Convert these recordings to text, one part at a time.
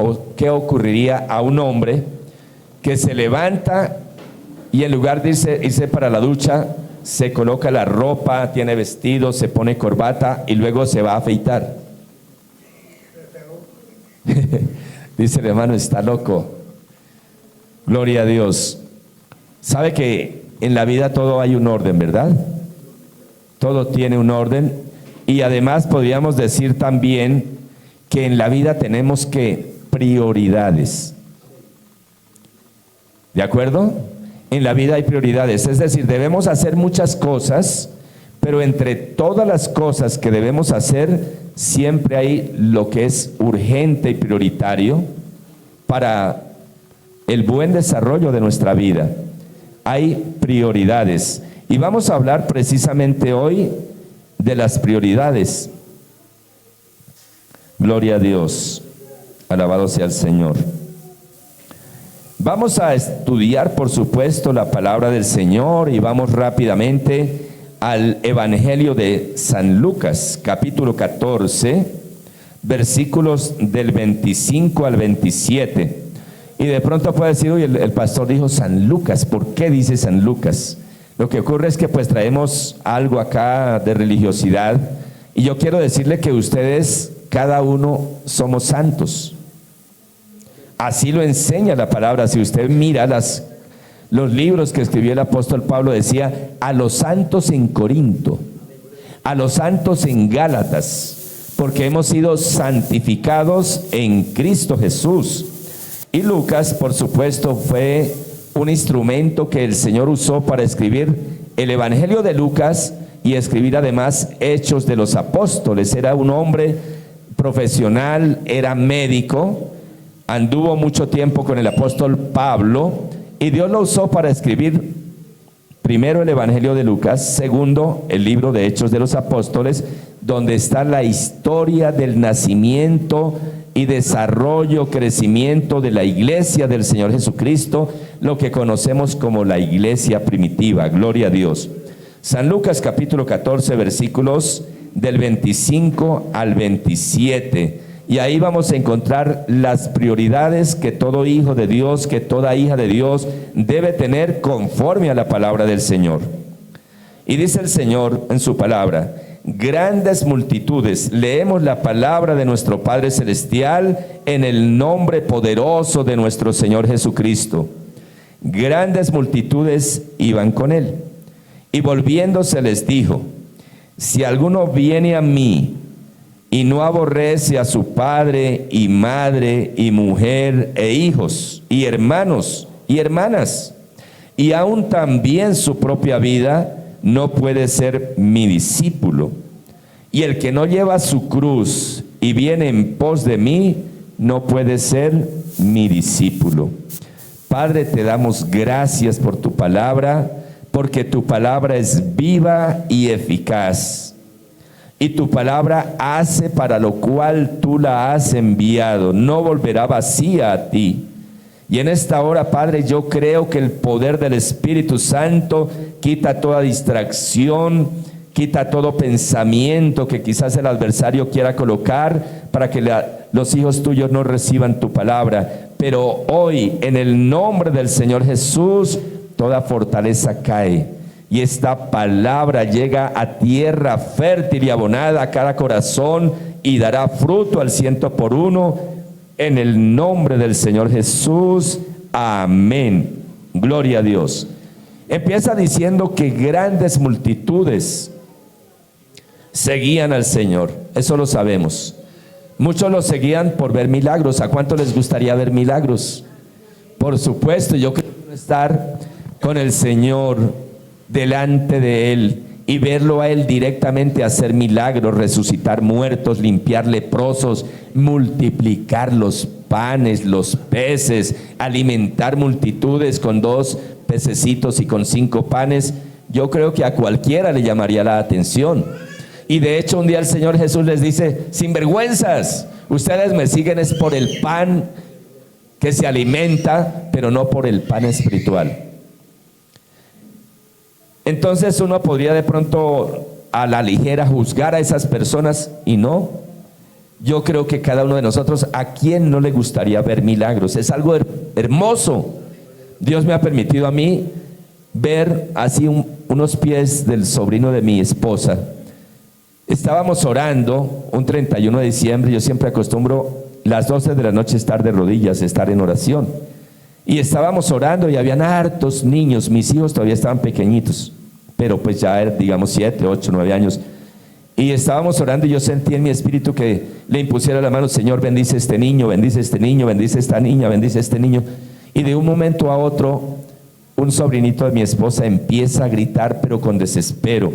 o qué ocurriría a un hombre que se levanta y en lugar de irse para la ducha, se coloca la ropa, tiene vestido, se pone corbata y luego se va a afeitar? Dice el hermano, está loco. Gloria a Dios. Sabe que en la vida todo hay un orden, ¿verdad? Todo tiene un orden. Y además podríamos decir también que en la vida tenemos que prioridades. ¿De acuerdo? En la vida hay prioridades. Es decir, debemos hacer muchas cosas, pero entre todas las cosas que debemos hacer, siempre hay lo que es urgente y prioritario para el buen desarrollo de nuestra vida. Hay prioridades. Y vamos a hablar precisamente hoy de las prioridades. Gloria a Dios. Alabado sea el Señor. Vamos a estudiar, por supuesto, la palabra del Señor y vamos rápidamente al Evangelio de San Lucas, capítulo 14, versículos del 25 al 27. Y de pronto puede decir, uy, el pastor dijo San Lucas, ¿por qué dice San Lucas? Lo que ocurre es que pues traemos algo acá de religiosidad y yo quiero decirle que ustedes, cada uno, somos santos. Así lo enseña la palabra. Si usted mira los libros que escribió el apóstol Pablo, decía a los santos en Corinto, a los santos en Gálatas, porque hemos sido santificados en Cristo Jesús. Y Lucas, por supuesto, fue un instrumento que el Señor usó para escribir el Evangelio de Lucas y escribir además Hechos de los Apóstoles. Era un hombre profesional, era médico, anduvo mucho tiempo con el apóstol Pablo y Dios lo usó para escribir primero el Evangelio de Lucas, segundo el libro de Hechos de los Apóstoles, donde está la historia del nacimiento y desarrollo, crecimiento de la iglesia del Señor Jesucristo, lo que conocemos como la iglesia primitiva. Gloria a Dios. San Lucas capítulo 14, versículos del 25 al 27. Y ahí vamos a encontrar las prioridades que todo hijo de Dios, que toda hija de Dios debe tener conforme a la palabra del Señor. Y dice el Señor en su palabra: grandes multitudes, leemos la palabra de nuestro Padre Celestial en el nombre poderoso de nuestro Señor Jesucristo. Grandes multitudes iban con él, y volviéndose les dijo: si alguno viene a mí y no aborrece a su padre y madre y mujer e hijos y hermanos y hermanas, y aún también su propia vida, no puede ser mi discípulo. Y el que no lleva su cruz y viene en pos de mí, no puede ser mi discípulo. Padre, te damos gracias por tu palabra, porque tu palabra es viva y eficaz. Y tu palabra hace para lo cual tú la has enviado, no volverá vacía a ti. Y en esta hora, Padre, yo creo que el poder del Espíritu Santo quita toda distracción, quita todo pensamiento que quizás el adversario quiera colocar para que los hijos tuyos no reciban tu palabra. Pero hoy, en el nombre del Señor Jesús, toda fortaleza cae. Y esta palabra llega a tierra fértil y abonada a cada corazón y dará fruto al 100 por 1 en el nombre del Señor Jesús. Amén. Gloria a Dios. Empieza diciendo que grandes multitudes seguían al Señor. Eso lo sabemos. Muchos lo seguían por ver milagros. ¿A cuánto les gustaría ver milagros? Por supuesto, yo quiero estar con el Señor delante de Él y verlo a Él directamente hacer milagros, resucitar muertos, limpiar leprosos, multiplicar los panes, los peces, alimentar multitudes con 2 pececitos y con 5 panes. Yo creo que a cualquiera le llamaría la atención. Y de hecho un día el Señor Jesús les dice: sinvergüenzas, ustedes me siguen es por el pan que se alimenta, pero no por el pan espiritual. Entonces uno podría de pronto a la ligera juzgar a esas personas, y no. Yo creo que cada uno de nosotros, ¿a quién no le gustaría ver milagros? Es algo hermoso. Dios me ha permitido a mí ver así unos pies del sobrino de mi esposa. Estábamos orando un 31 de diciembre, yo siempre acostumbro las 12 de la noche estar de rodillas, estar en oración. Y estábamos orando y habían hartos niños, mis hijos todavía estaban pequeñitos, pero pues ya digamos 7, 8, 9 años. Y estábamos orando y yo sentí en mi espíritu que le impusiera la mano: Señor, bendice este niño, bendice este niño, bendice esta niña, bendice este niño. Y de un momento a otro, un sobrinito de mi esposa empieza a gritar, pero con desespero: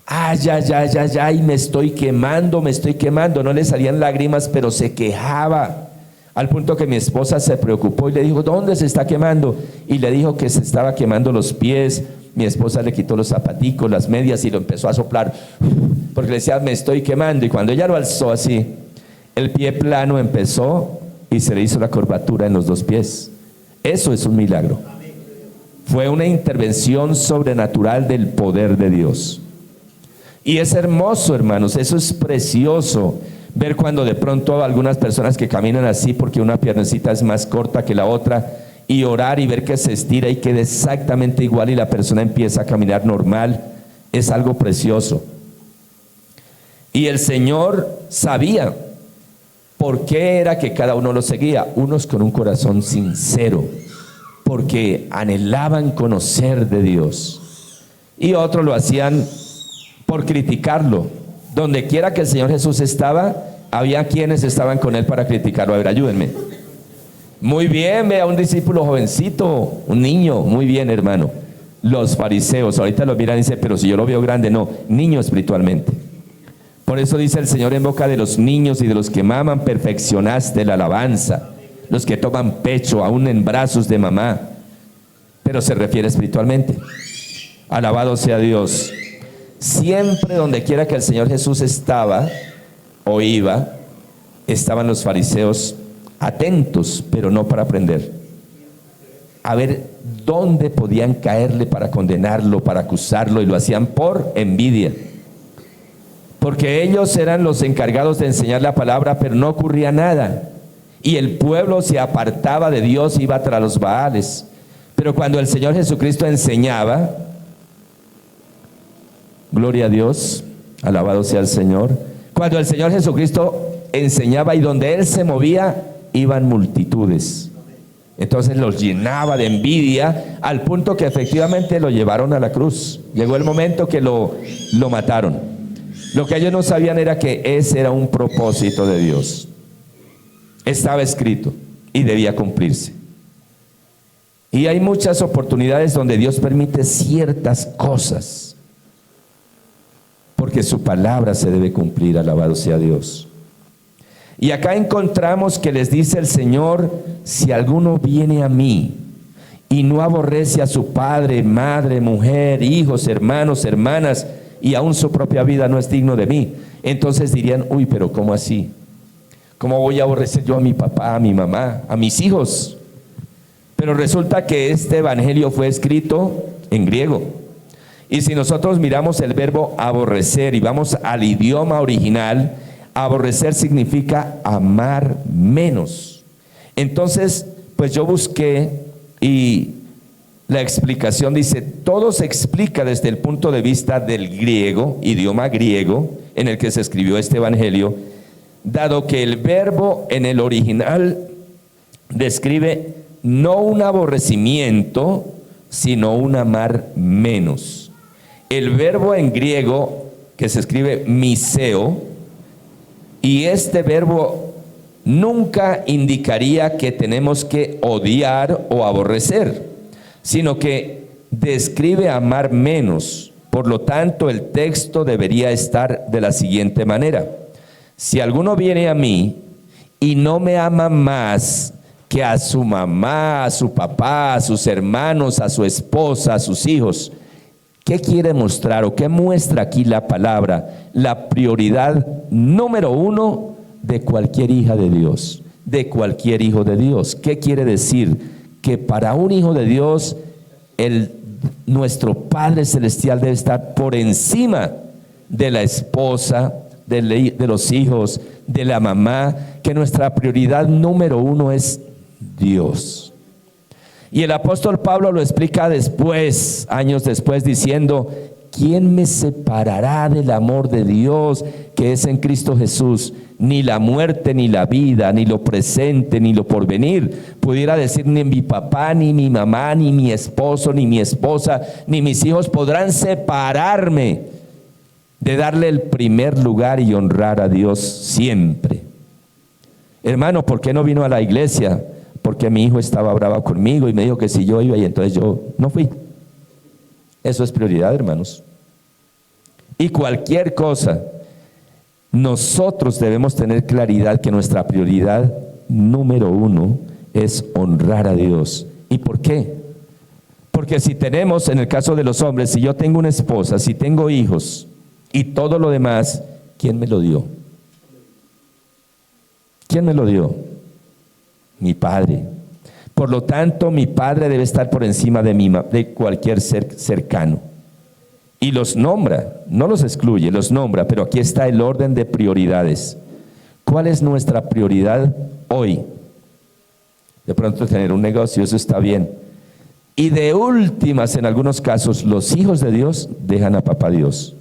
ay, ay, ay, ay, ay, me estoy quemando, me estoy quemando. No le salían lágrimas, pero se quejaba, al punto que mi esposa se preocupó y le dijo: ¿dónde se está quemando? Y le dijo que se estaba quemando los pies. Mi esposa le quitó los zapaticos, las medias, y lo empezó a soplar, porque le decía: me estoy quemando. Y cuando ella lo alzó así, el pie plano empezó y se le hizo la curvatura en los dos pies. Eso es un milagro. Fue una intervención sobrenatural del poder de Dios. Y es hermoso, hermanos, eso es precioso, ver cuando de pronto algunas personas que caminan así porque una piernecita es más corta que la otra, y orar y ver que se estira y queda exactamente igual y la persona empieza a caminar normal. Es algo precioso. Y el Señor sabía por qué era que cada uno lo seguía. Unos con un corazón sincero, porque anhelaban conocer de Dios, y otros lo hacían por criticarlo. Donde quiera que el Señor Jesús estaba, había quienes estaban con él para criticarlo. A ver, ayúdenme. Muy bien, vea, un discípulo jovencito, un niño, muy bien, hermano. Los fariseos, ahorita lo miran y dicen: pero si yo lo veo grande. No, niño espiritualmente. Por eso dice el Señor: en boca de los niños y de los que maman perfeccionaste la alabanza. Los que toman pecho aún en brazos de mamá. Pero se refiere espiritualmente. Alabado sea Dios. Siempre donde quiera que el Señor Jesús estaba o iba, estaban los fariseos atentos, pero no para aprender, a ver dónde podían caerle para condenarlo, para acusarlo, y lo hacían por envidia, porque ellos eran los encargados de enseñar la palabra, pero no ocurría nada, y el pueblo se apartaba de Dios, iba tras los Baales. Pero cuando el Señor Jesucristo enseñaba, gloria a Dios, alabado sea el Señor, cuando el Señor Jesucristo enseñaba y donde Él se movía, iban multitudes. Entonces los llenaba de envidia, al punto que efectivamente lo llevaron a la cruz. Llegó el momento que lo mataron. Lo que ellos no sabían era que ese era un propósito de Dios. Estaba escrito y debía cumplirse. Y hay muchas oportunidades donde Dios permite ciertas cosas, porque su palabra se debe cumplir. Alabado sea Dios. Y acá encontramos que les dice el Señor: si alguno viene a mí y no aborrece a su padre, madre, mujer, hijos, hermanos, hermanas, y aún su propia vida, no es digno de mí. Entonces dirían: uy, pero ¿cómo así? ¿Cómo voy a aborrecer yo a mi papá, a mi mamá, a mis hijos? Pero resulta que este evangelio fue escrito en griego. Y si nosotros miramos el verbo aborrecer y vamos al idioma original, aborrecer significa amar menos. Entonces, pues yo busqué y la explicación dice: todo se explica desde el punto de vista del griego, idioma griego en el que se escribió este evangelio, dado que el verbo en el original describe no un aborrecimiento, sino un amar menos. El verbo en griego que se escribe miseo, y este verbo nunca indicaría que tenemos que odiar o aborrecer, sino que describe amar menos. Por lo tanto, el texto debería estar de la siguiente manera: si alguno viene a mí y no me ama más que a su mamá, a su papá, a sus hermanos, a su esposa, a sus hijos. ¿Qué quiere mostrar o qué muestra aquí la palabra? La prioridad número uno de cualquier hija de Dios, de cualquier hijo de Dios. ¿Qué quiere decir? Que para un hijo de Dios, nuestro Padre Celestial debe estar por encima de la esposa, de los hijos, de la mamá, que nuestra prioridad número uno es Dios. Y el apóstol Pablo lo explica después, años después, diciendo: ¿quién me separará del amor de Dios que es en Cristo Jesús? Ni la muerte, ni la vida, ni lo presente, ni lo porvenir. Pudiera decir, ni mi papá, ni mi mamá, ni mi esposo, ni mi esposa, ni mis hijos podrán separarme de darle el primer lugar y honrar a Dios siempre. Hermano, ¿por qué no vino a la iglesia? Porque mi hijo estaba bravo conmigo y me dijo que si yo iba, y entonces yo no fui. Eso es prioridad, hermanos. Y cualquier cosa, nosotros debemos tener claridad que nuestra prioridad número uno es honrar a Dios. ¿Y por qué? Porque si tenemos, en el caso de los hombres, si yo tengo una esposa, si tengo hijos y todo lo demás, ¿quién me lo dio? ¿Quién me lo dio? Mi padre. Por lo tanto, mi padre debe estar por encima de cualquier ser cercano. Y los nombra, no los excluye, los nombra, pero aquí está el orden de prioridades. ¿Cuál es nuestra prioridad hoy? De pronto tener un negocio, eso está bien. Y de últimas, en algunos casos, los hijos de Dios dejan a papá Dios.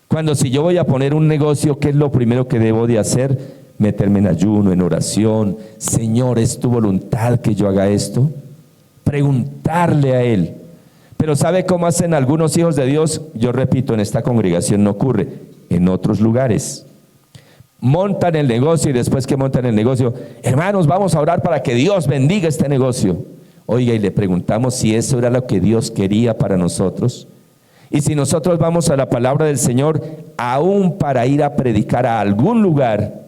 Cuando si yo voy a poner un negocio, ¿qué es lo primero que debo de hacer? Meterme en ayuno, en oración. Señor, ¿es tu voluntad que yo haga esto? Preguntarle a Él. Pero ¿sabe cómo hacen algunos hijos de Dios? Yo repito, en esta congregación no ocurre, en otros lugares. Montan el negocio y después que montan el negocio, hermanos, vamos a orar para que Dios bendiga este negocio. Oiga, y le preguntamos si eso era lo que Dios quería para nosotros. Y si nosotros vamos a la palabra del Señor, aún para ir a predicar a algún lugar,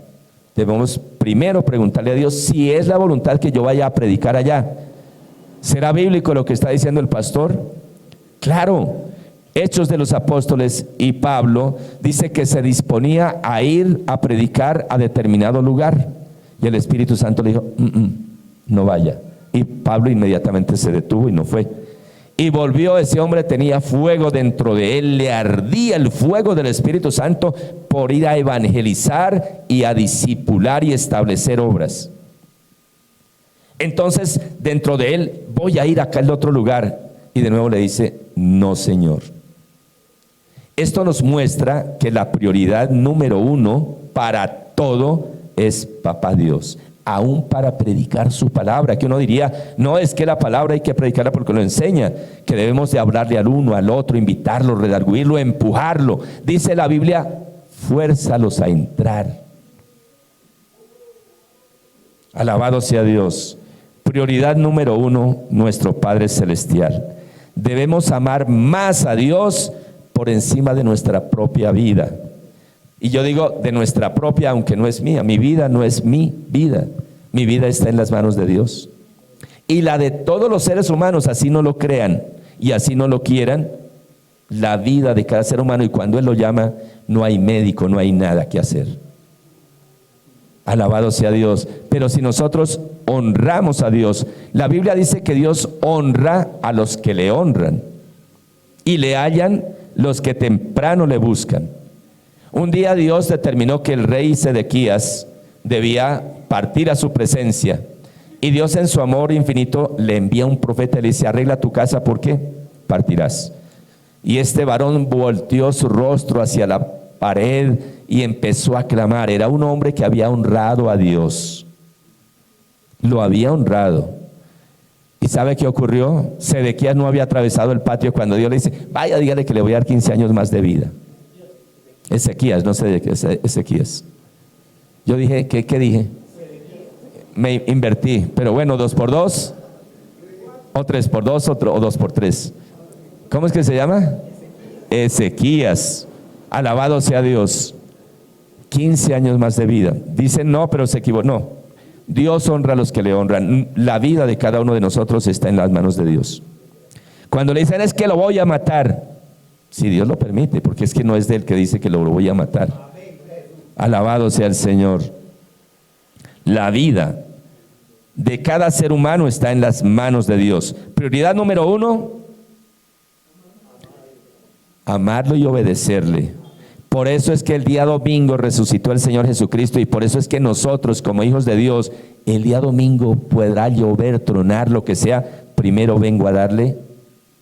debemos primero preguntarle a Dios si es la voluntad que yo vaya a predicar allá. ¿Será bíblico lo que está diciendo el pastor? Claro. Hechos de los Apóstoles y Pablo dice que se disponía a ir a predicar a determinado lugar. Y el Espíritu Santo le dijo, no vaya. Y Pablo inmediatamente se detuvo y no fue. Y volvió, ese hombre tenía fuego dentro de él, le ardía el fuego del Espíritu Santo por ir a evangelizar y a discipular y establecer obras. Entonces, dentro de él, voy a ir acá al otro lugar. Y de nuevo le dice, no, Señor. Esto nos muestra que la prioridad número uno para todo es Papá Dios. Aún para predicar su palabra, que uno diría, no es que la palabra hay que predicarla porque lo enseña, que debemos de hablarle al uno, al otro, invitarlo, redarguirlo, empujarlo. Dice la Biblia, fuérzalos a entrar. Alabado sea Dios. Prioridad número uno, nuestro Padre Celestial. Debemos amar más a Dios por encima de nuestra propia vida. Y yo digo de nuestra propia, aunque no es mía. Mi vida no es mi vida. Mi vida está en las manos de Dios. Y la de todos los seres humanos, así no lo crean y así no lo quieran, la vida de cada ser humano, y cuando Él lo llama, no hay médico, no hay nada que hacer. Alabado sea Dios. Pero si nosotros honramos a Dios, la Biblia dice que Dios honra a los que le honran y le hallan los que temprano le buscan. Un día Dios determinó que el rey Sedequías debía partir a su presencia, y Dios en su amor infinito le envía un profeta y le dice, arregla tu casa porque partirás. Y este varón volteó su rostro hacia la pared y empezó a clamar. Era un hombre que había honrado a Dios, lo había honrado. ¿Y sabe qué ocurrió? Sedequías no había atravesado el patio cuando Dios le dice, vaya, dígale que le voy a dar 15 años más de vida. Ezequías, no sé de qué es Ezequías. Yo dije, ¿qué dije? Me invertí, pero bueno, 2 por 2, o 3 por 2, o 2 por 3. ¿Cómo es que se llama? Ezequías. Alabado sea Dios. 15 años más de vida. Dicen no, pero se equivocó. No, Dios honra a los que le honran. La vida de cada uno de nosotros está en las manos de Dios. Cuando le dicen es que lo voy a matar, si Dios lo permite, porque es que no es de Él que dice que lo voy a matar. Alabado sea el Señor. La vida de cada ser humano está en las manos de Dios. Prioridad número 1, amarlo y obedecerle. Por eso es que el día domingo resucitó el Señor Jesucristo, y por eso es que nosotros como hijos de Dios, el día domingo podrá llover, tronar, lo que sea, primero vengo a darle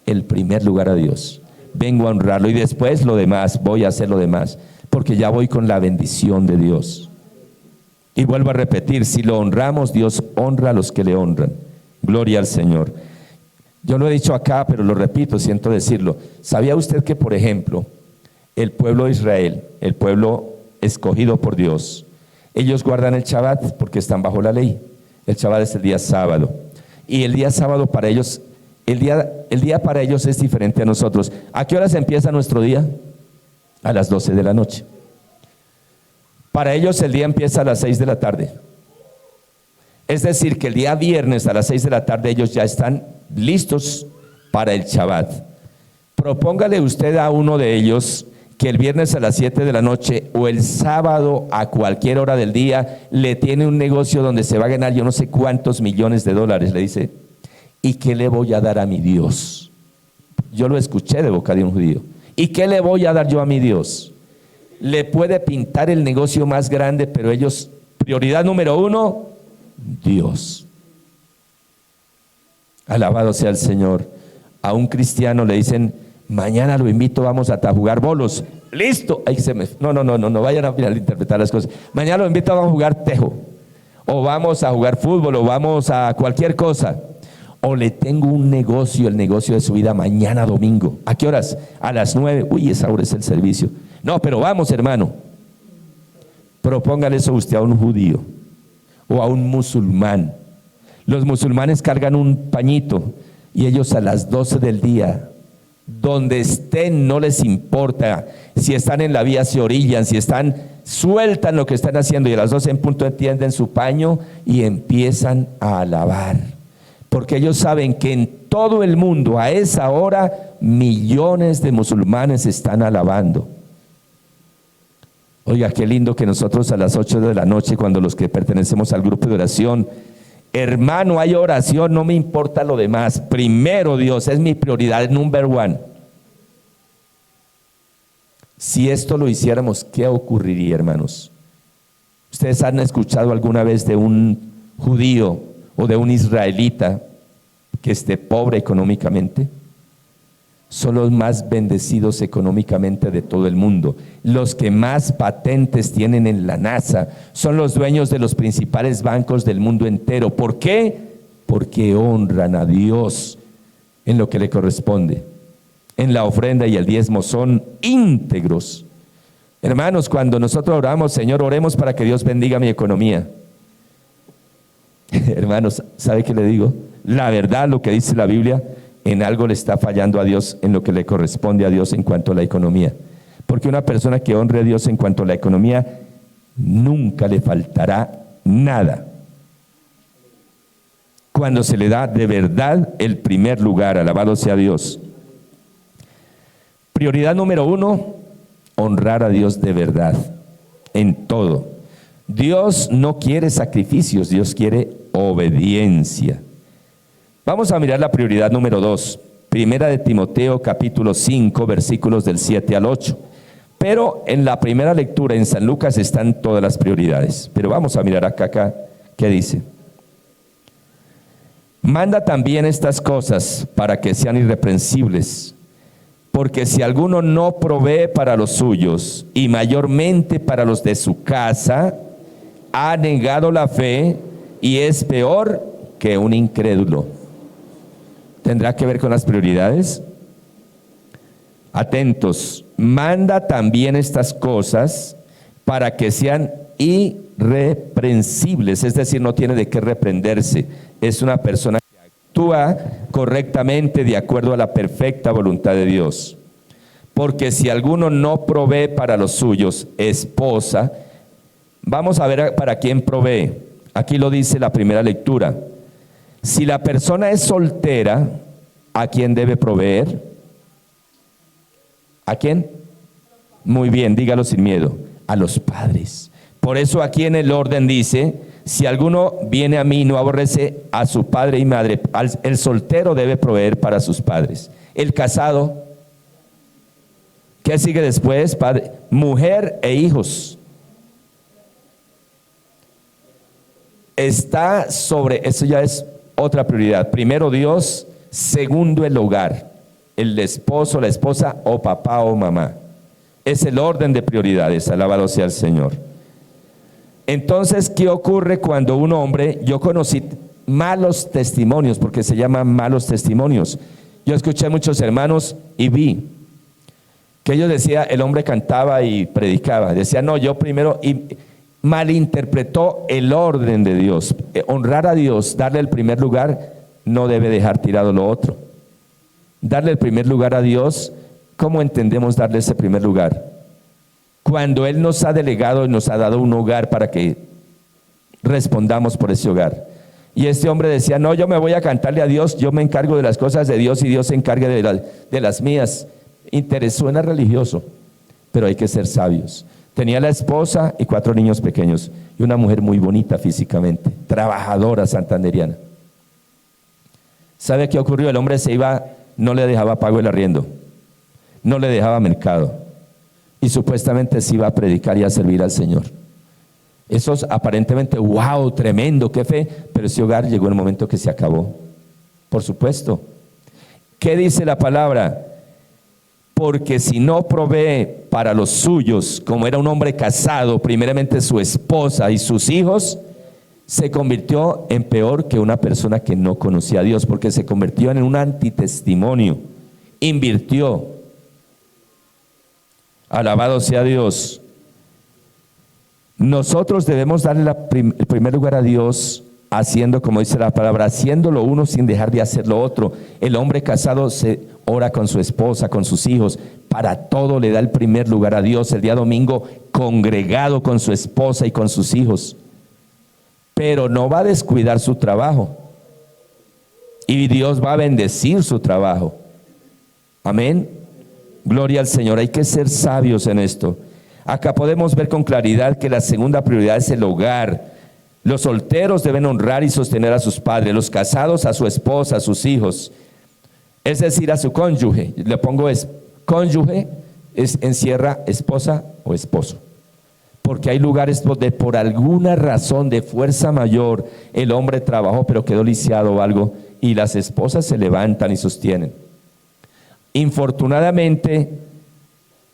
el primer lugar a Dios. Vengo a honrarlo y después lo demás, voy a hacer lo demás, porque ya voy con la bendición de Dios. Y vuelvo a repetir, si lo honramos, Dios honra a los que le honran. Gloria al Señor. Yo lo he dicho acá, pero lo repito, siento decirlo. ¿Sabía usted que, por ejemplo, el pueblo de Israel, el pueblo escogido por Dios, ellos guardan el Shabbat porque están bajo la ley? El Shabbat es el día sábado. Y el día sábado para ellos, el día para ellos es diferente a nosotros. ¿A qué horas empieza nuestro día? A las 12 de la noche. Para ellos el día empieza a las 6 de la tarde. Es decir, que el día viernes a las 6 de la tarde ellos ya están listos para el Shabbat. Propóngale usted a uno de ellos que el viernes a las 7 de la noche o el sábado a cualquier hora del día le tiene un negocio donde se va a ganar yo no sé cuántos millones de dólares. Le dice, ¿y qué le voy a dar a mi Dios? Yo lo escuché de boca de un judío. ¿Y qué le voy a dar yo a mi Dios? Le puede pintar el negocio más grande, pero ellos, prioridad número 1, Dios. Alabado sea el Señor. A un cristiano le dicen, mañana lo invito, vamos a jugar bolos. Listo. Ahí no vayan a interpretar las cosas. Mañana lo invito, vamos a jugar tejo, o vamos a jugar fútbol, o vamos a cualquier cosa. O le tengo un negocio, el negocio de su vida, mañana domingo. ¿A qué horas? A las 9. Uy, esa hora es el servicio. No, pero vamos, hermano. Propóngale eso usted a un judío o a un musulmán. Los musulmanes cargan un pañito y ellos a las 12 del día, donde estén, no les importa. Si están en la vía se orillan, si están, sueltan lo que están haciendo, y a las 12 en punto tienden su paño y empiezan a alabar. Porque ellos saben que en todo el mundo a esa hora millones de musulmanes están alabando. Oiga, qué lindo que nosotros a las 8 de la noche, cuando los que pertenecemos al grupo de oración, hermano, hay oración, no me importa lo demás, primero Dios, es mi prioridad number 1. Si esto lo hiciéramos, ¿qué ocurriría, hermanos? ¿Ustedes han escuchado alguna vez de un judío o de un israelita que esté pobre económicamente? Son los más bendecidos económicamente de todo el mundo. Los que más patentes tienen en la NASA son los dueños de los principales bancos del mundo entero. ¿Por qué? Porque honran a Dios en lo que le corresponde. En la ofrenda y el diezmo son íntegros. Hermanos, cuando nosotros oramos, Señor, oremos para que Dios bendiga mi economía. Hermanos, ¿sabe qué le digo? La verdad, lo que dice la Biblia, en algo le está fallando a Dios en lo que le corresponde a Dios en cuanto a la economía. Porque una persona que honre a Dios en cuanto a la economía, nunca le faltará nada. Cuando se le da de verdad el primer lugar, alabado sea Dios. Prioridad número 1, honrar a Dios de verdad, en todo. Dios no quiere sacrificios, Dios quiere obediencia. Vamos a mirar la prioridad número 2, primera de Timoteo capítulo 5, versículos del 7 al 8. Pero en la primera lectura en San Lucas están todas las prioridades. Pero vamos a mirar acá, ¿qué dice? Manda también estas cosas para que sean irreprensibles, porque si alguno no provee para los suyos, y mayormente para los de su casa, ha negado la fe y es peor que un incrédulo. ¿Tendrá que ver con las prioridades? Atentos, manda también estas cosas para que sean irreprensibles, es decir, no tiene de qué reprenderse. Es una persona que actúa correctamente de acuerdo a la perfecta voluntad de Dios. Porque si alguno no provee para los suyos, esposa, vamos a ver para quién provee. Aquí lo dice la primera lectura. Si la persona es soltera, ¿a quién debe proveer? ¿A quién? Muy bien, dígalo sin miedo. A los padres. Por eso aquí en el orden dice, si alguno viene a mí y no aborrece a su padre y madre, el soltero debe proveer para sus padres. El casado ¿Qué sigue después, padre? Mujer e hijos. Está sobre, eso ya es otra prioridad. Primero Dios, segundo el hogar, el esposo, la esposa, o papá o mamá. Es el orden de prioridades, alabado sea el Señor. Entonces, ¿qué ocurre cuando un hombre, yo conocí malos testimonios, porque se llaman malos testimonios? Yo escuché a muchos hermanos y vi que ellos decían, el hombre cantaba y predicaba, decía, no, yo primero, y malinterpretó el orden de Dios. Honrar a Dios, darle el primer lugar, no debe dejar tirado lo otro. Darle el primer lugar a Dios, ¿cómo entendemos darle ese primer lugar? Cuando Él nos ha delegado y nos ha dado un hogar para que respondamos por ese hogar. Y este hombre decía, no, yo me voy a cantarle a Dios, yo me encargo de las cosas de Dios y Dios se encargue de las mías. Suena religioso, pero hay que ser sabios. Tenía la esposa y 4 niños pequeños y una mujer muy bonita físicamente, trabajadora santanderiana. ¿Sabe qué ocurrió? El hombre se iba, no le dejaba pago el arriendo, no le dejaba mercado y supuestamente se iba a predicar y a servir al Señor. Eso es aparentemente, wow, tremendo, qué fe, pero ese hogar llegó el momento que se acabó. Por supuesto. ¿Qué dice la palabra? Porque si no provee para los suyos, como era un hombre casado, primeramente su esposa y sus hijos, se convirtió en peor que una persona que no conocía a Dios, porque se convirtió en un antitestimonio, invirtió. Alabado sea Dios. Nosotros debemos darle el primer lugar a Dios, haciendo, como dice la palabra, haciendo lo uno sin dejar de hacer lo otro. El hombre casado se ora con su esposa, con sus hijos, para todo le da el primer lugar a Dios. El día domingo congregado con su esposa y con sus hijos, pero no va a descuidar su trabajo y Dios va a bendecir su trabajo. Amén. Gloria al Señor. Hay que ser sabios en esto. Acá podemos ver con claridad que la segunda prioridad es el hogar. Los solteros deben honrar y sostener a sus padres, los casados a su esposa, a sus hijos, es decir, a su cónyuge. Le pongo cónyuge, encierra esposa o esposo. Porque hay lugares donde por alguna razón de fuerza mayor el hombre trabajó pero quedó lisiado o algo y las esposas se levantan y sostienen. Infortunadamente,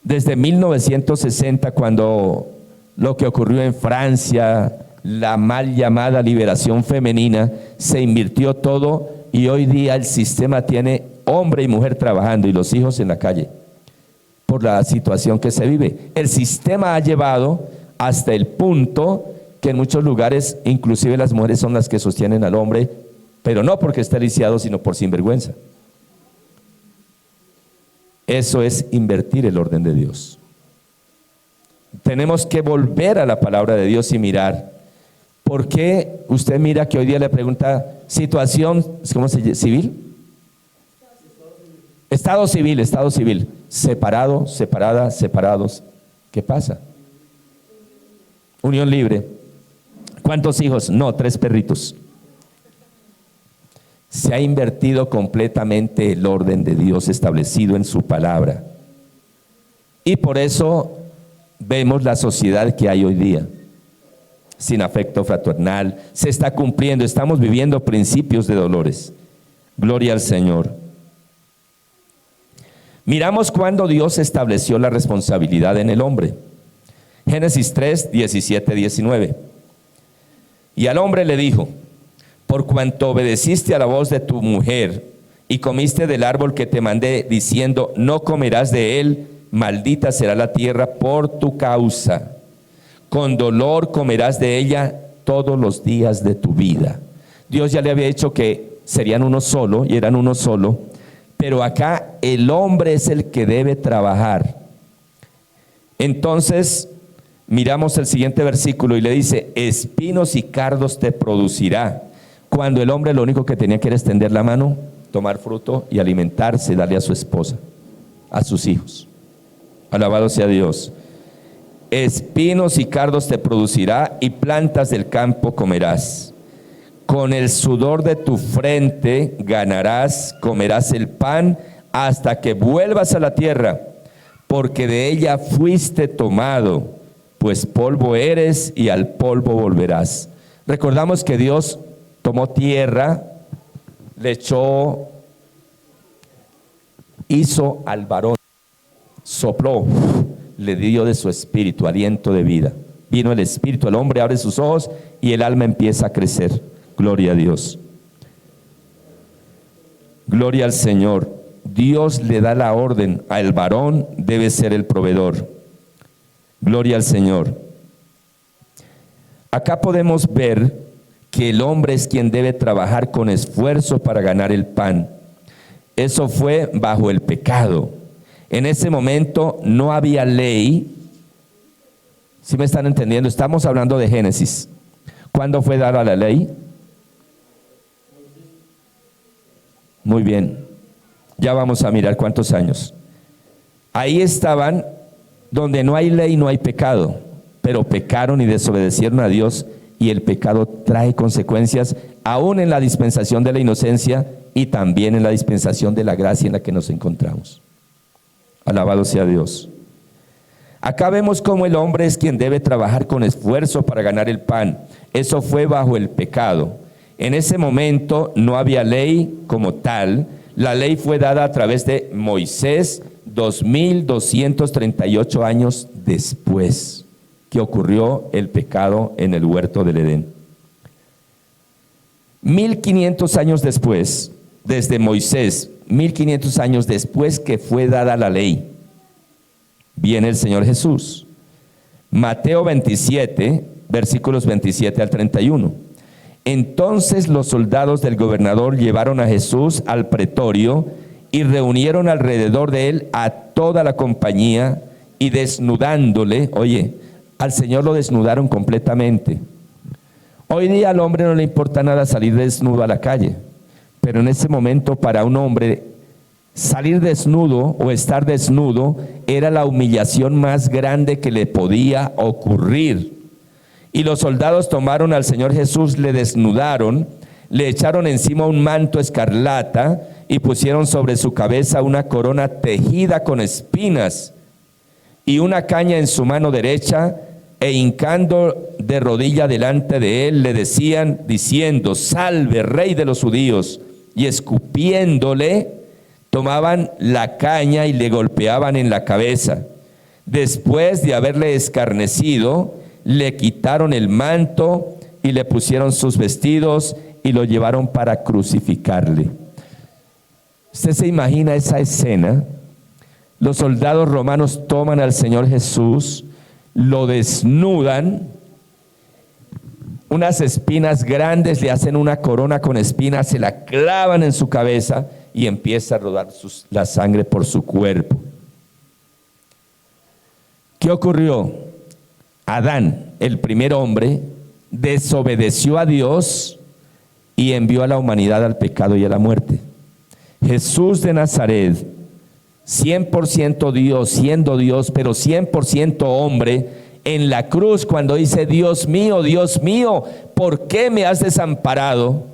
desde 1960, cuando lo que ocurrió en Francia, la mal llamada liberación femenina, se invirtió todo y hoy día el sistema tiene hombre y mujer trabajando y los hijos en la calle por la situación que se vive. El sistema ha llevado hasta el punto que en muchos lugares inclusive las mujeres son las que sostienen al hombre, pero no porque esté lisiado, sino por sinvergüenza. Eso es invertir el orden de Dios. Tenemos que volver a la palabra de Dios y mirar. ¿Por qué usted mira que hoy día le pregunta situación, ¿cómo se llama? ¿Civil? Estado civil. Separado, separada, separados. ¿Qué pasa? Unión libre. ¿Cuántos hijos? No, 3 perritos. Se ha invertido completamente el orden de Dios establecido en su palabra. Y por eso vemos la sociedad que hay hoy día, sin afecto fraternal. Se está cumpliendo, estamos viviendo principios de dolores. Gloria al Señor. Miramos cuando Dios estableció la responsabilidad en el hombre. Génesis 3, 17, 19. Y al hombre le dijo: por cuanto obedeciste a la voz de tu mujer y comiste del árbol que te mandé, diciendo, no comerás de él, maldita será la tierra por tu causa. Con dolor comerás de ella todos los días de tu vida. Dios ya le había dicho que serían uno solo y eran uno solo, pero acá el hombre es el que debe trabajar. Entonces miramos el siguiente versículo y le dice: espinos y cardos te producirá. Cuando el hombre lo único que tenía que era extender la mano, tomar fruto y alimentarse, darle a su esposa, a sus hijos. Alabado sea Dios. Espinos y cardos te producirá y plantas del campo comerás. Con el sudor de tu frente ganarás, comerás el pan hasta que vuelvas a la tierra, porque de ella fuiste tomado, pues polvo eres y al polvo volverás. Recordamos que Dios tomó tierra, le echó, hizo al varón, sopló, le dio de su espíritu, aliento de vida. Vino el espíritu, el hombre abre sus ojos y el alma empieza a crecer. Gloria a Dios. Gloria al Señor. Dios le da la orden al varón, debe ser el proveedor. Gloria al Señor. Acá podemos ver que el hombre es quien debe trabajar con esfuerzo para ganar el pan. Eso fue bajo el pecado. En ese momento no había ley. ¿Sí me están entendiendo? Estamos hablando de Génesis. ¿Cuándo fue dada la ley? Muy bien. Ya vamos a mirar cuántos años. Ahí estaban donde no hay ley, no hay pecado. Pero pecaron y desobedecieron a Dios, y el pecado trae consecuencias aún en la dispensación de la inocencia y también en la dispensación de la gracia en la que nos encontramos. Alabado sea Dios. Acá vemos cómo el hombre es quien debe trabajar con esfuerzo para ganar el pan. Eso fue bajo el pecado. En ese momento no había ley como tal. La ley fue dada a través de Moisés 2238 años después que ocurrió el pecado en el huerto del Edén. 1500 años después, desde Moisés, 1500 años después que fue dada la ley, viene el Señor Jesús. Mateo 27, versículos 27 al 31. Entonces los soldados del gobernador llevaron a Jesús al pretorio y reunieron alrededor de él a toda la compañía, y desnudándole, oye, al Señor lo desnudaron completamente. Hoy día al hombre no le importa nada salir desnudo a la calle, pero en ese momento para un hombre salir desnudo o estar desnudo era la humillación más grande que le podía ocurrir. Y los soldados tomaron al Señor Jesús, le desnudaron, le echaron encima un manto escarlata y pusieron sobre su cabeza una corona tejida con espinas y una caña en su mano derecha, e hincando de rodilla delante de él le decían, diciendo: salve, Rey de los judíos. Y escupiéndole, tomaban la caña y le golpeaban en la cabeza. Después de haberle escarnecido, le quitaron el manto y le pusieron sus vestidos y lo llevaron para crucificarle. ¿Usted se imagina esa escena? Los soldados romanos toman al Señor Jesús, lo desnudan, unas espinas grandes, le hacen una corona con espinas, se la clavan en su cabeza y empieza a rodar la sangre por su cuerpo. ¿Qué ocurrió? Adán, el primer hombre, desobedeció a Dios y envió a la humanidad al pecado y a la muerte. Jesús de Nazaret, 100% Dios, siendo Dios, pero 100% hombre, en la cruz cuando dice: Dios mío, ¿por qué me has desamparado?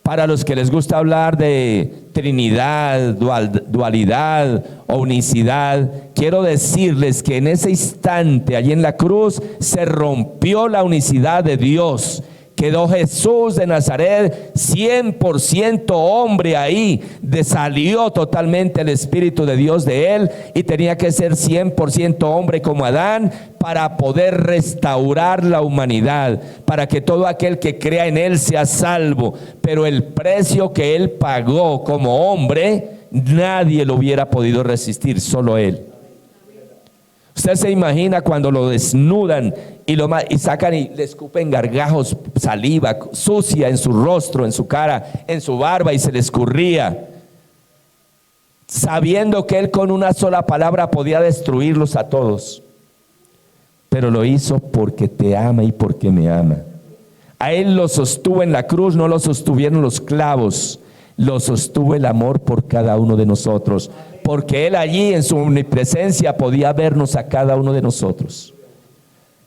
Para los que les gusta hablar de Trinidad, dualidad o unicidad, quiero decirles que en ese instante, allí en la cruz, se rompió la unicidad de Dios. Quedó Jesús de Nazaret 100% hombre ahí, salió totalmente el Espíritu de Dios de él y tenía que ser 100% hombre como Adán para poder restaurar la humanidad, para que todo aquel que crea en él sea salvo. Pero el precio que él pagó como hombre, nadie lo hubiera podido resistir, solo él. Usted se imagina cuando lo desnudan y sacan y le escupen gargajos, saliva sucia en su rostro, en su cara, en su barba, y se le escurría, sabiendo que él con una sola palabra podía destruirlos a todos. Pero lo hizo porque te ama y porque me ama. A él lo sostuvo en la cruz, no lo sostuvieron los clavos, lo sostuvo el amor por cada uno de nosotros, porque él allí en su omnipresencia podía vernos a cada uno de nosotros.